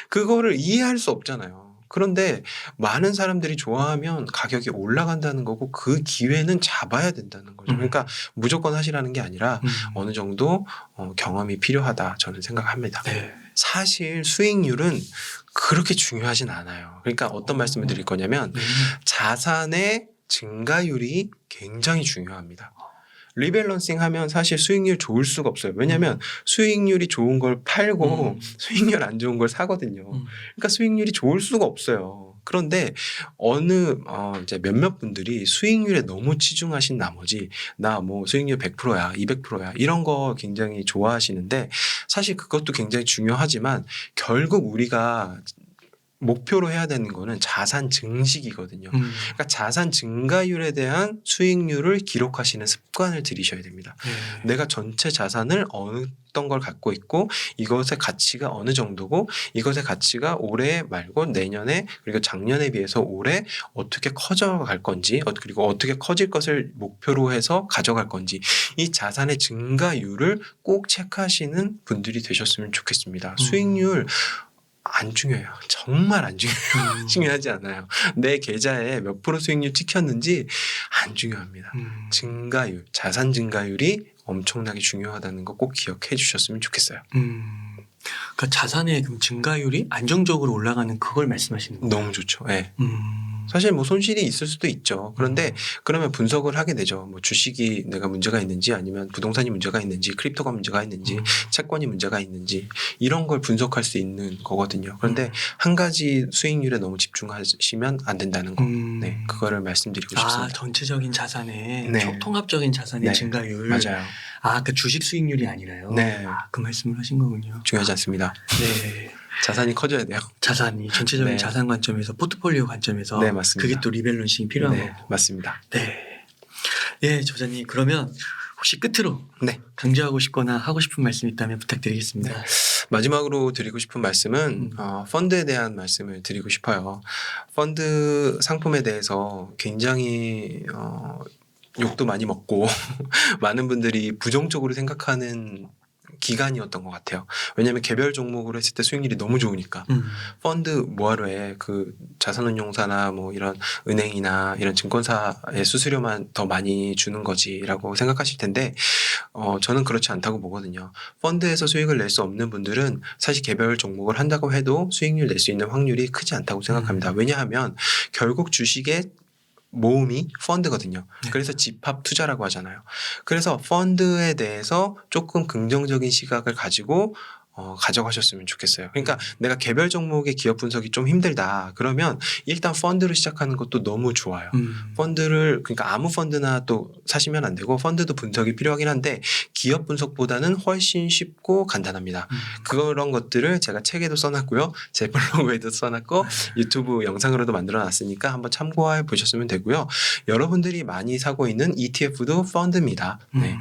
그거를 이해할 수 없잖아요. 그런데 많은 사람들이 좋아하면 가격이 올라간다는 거고 그 기회는 잡아야 된다는 거죠. 그러니까 무조건 하시라는 게 아니라 어느 정도 경험이 필요하다 저는 생각합니다. 네. 사실 수익률은 그렇게 중요하진 않아요. 그러니까 어떤 말씀을 드릴 거냐면 네. 자산의 증가율이 굉장히 중요합니다. 리밸런싱 하면 사실 수익률 좋을 수가 없어요. 왜냐하면 수익률이 좋은 걸 팔고 수익률 안 좋은 걸 사거든요. 그러니까 수익률이 좋을 수가 없어요. 그런데 이제 몇몇 분들이 수익률에 너무 치중하신 나머지 나 뭐 수익률 100%야, 200%야 이런 거 굉장히 좋아하시는데 사실 그것도 굉장히 중요하지만 결국 우리가 목표로 해야 되는 거는 자산 증식이거든요. 그러니까 자산 증가율에 대한 수익률을 기록하시는 습관을 들이셔야 됩니다. 내가 전체 자산을 어떤 걸 갖고 있고 이것의 가치가 어느 정도고 이것의 가치가 올해 말고 내년에 그리고 작년에 비해서 올해 어떻게 커져갈 건지 그리고 어떻게 커질 것을 목표로 해서 가져갈 건지 이 자산의 증가율을 꼭 체크하시는 분들이 되셨으면 좋겠습니다. 수익률 안 중요해요. 정말 안 중요해요. 중요하지 않아요. 내 계좌에 몇 프로 수익률 찍혔는지 안 중요합니다. 증가율, 자산 증가율이 엄청나게 중요하다는 거 꼭 기억해 주셨으면 좋겠어요. 그러니까 자산의 그럼 증가율이 안정적으로 올라가는 그걸 말씀하시는 거예요? 너무 좋죠. 네. 사실 뭐 손실이 있을 수도 있죠. 그런데 그러면 분석을 하게 되죠. 뭐 주식이 내가 문제가 있는지 아니면 부동산이 문제가 있는지 크립토가 문제가 있는지 채권이 문제가 있는지 이런 걸 분석할 수 있는 거거든요. 그런데 한 가지 수익률에 너무 집중하시면 안 된다는 거. 네, 그거를 말씀드리고 싶습니다. 전체적인 자산의 네. 통합적인 자산의 네. 증가율. 맞아요. 그 주식 수익률이 아니라요. 네. 그 말씀을 하신 거군요. 중요하지 않습니다. 네. 자산이 커져야 돼요. 자산이 전체적인 네. 자산 관점에서 포트폴리오 관점에서 네, 맞습니다. 그게 또 리밸런싱이 필요한 네, 거고. 맞습니다. 네. 예, 저자님 그러면 혹시 끝으로 네. 강조하고 싶거나 하고 싶은 말씀 있다면 부탁드리겠습니다. 네. 마지막으로 드리고 싶은 말씀은 펀드에 대한 말씀을 드리고 싶어요. 펀드 상품에 대해서 굉장히 욕도 많이 먹고 많은 분들이 부정적으로 생각하는 기간이었던 것 같아요. 왜냐하면 개별 종목으로 했을 때 수익률이 너무 좋으니까. 펀드 뭐하러 해? 그 자산운용사나 뭐 이런 은행이나 이런 증권사의 수수료만 더 많이 주는 거지라고 생각하실 텐데 저는 그렇지 않다고 보거든요. 펀드에서 수익을 낼 수 없는 분들은 사실 개별 종목을 한다고 해도 수익률 낼 수 있는 확률이 크지 않다고 생각합니다. 왜냐하면 결국 주식의 모음이 펀드거든요. 네. 그래서 집합 투자라고 하잖아요. 그래서 펀드에 대해서 조금 긍정적인 시각을 가지고 가져가셨으면 좋겠어요. 그러니까 내가 개별 종목의 기업 분석이 좀 힘들다. 그러면 일단 펀드로 시작하는 것도 너무 좋아요. 펀드를 그러니까 아무 펀드나 또 사시면 안 되고 펀드도 분석이 필요하긴 한데 기업 분석보다는 훨씬 쉽고 간단합니다. 그런 것들을 제가 책에도 써놨고요. 제 블로그에도 써놨고 유튜브 영상으로도 만들어놨으니까 한번 참고해 보셨으면 되고요. 여러분들이 많이 사고 있는 ETF도 펀드입니다. 네.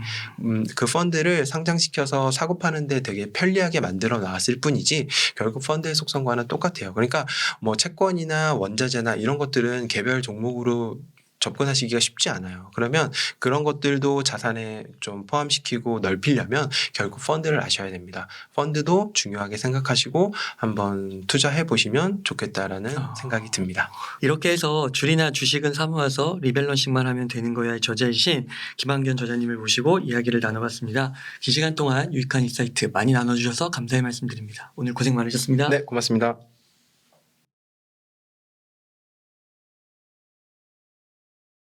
그 펀드를 상장시켜서 사고 파는데 되게 편리하게 만들어 나왔을 뿐이지 결국 펀드의 속성과는 똑같아요. 그러니까 뭐 채권이나 원자재나 이런 것들은 개별 종목으로 접근하시기가 쉽지 않아요. 그러면 그런 것들도 자산에 좀 포함시키고 넓히려면 결국 펀드를 아셔야 됩니다. 펀드도 중요하게 생각하시고 한번 투자해 보시면 좋겠다라는 생각이 듭니다. 이렇게 해서 줄이나 주식은 사모아서 리밸런싱만 하면 되는 거야의 저자이신 김한견 저자님을 모시고 이야기를 나눠봤습니다. 긴 시간 동안 유익한 인사이트 많이 나눠주셔서 감사의 말씀드립니다. 오늘 고생 많으셨습니다. 네, 고맙습니다.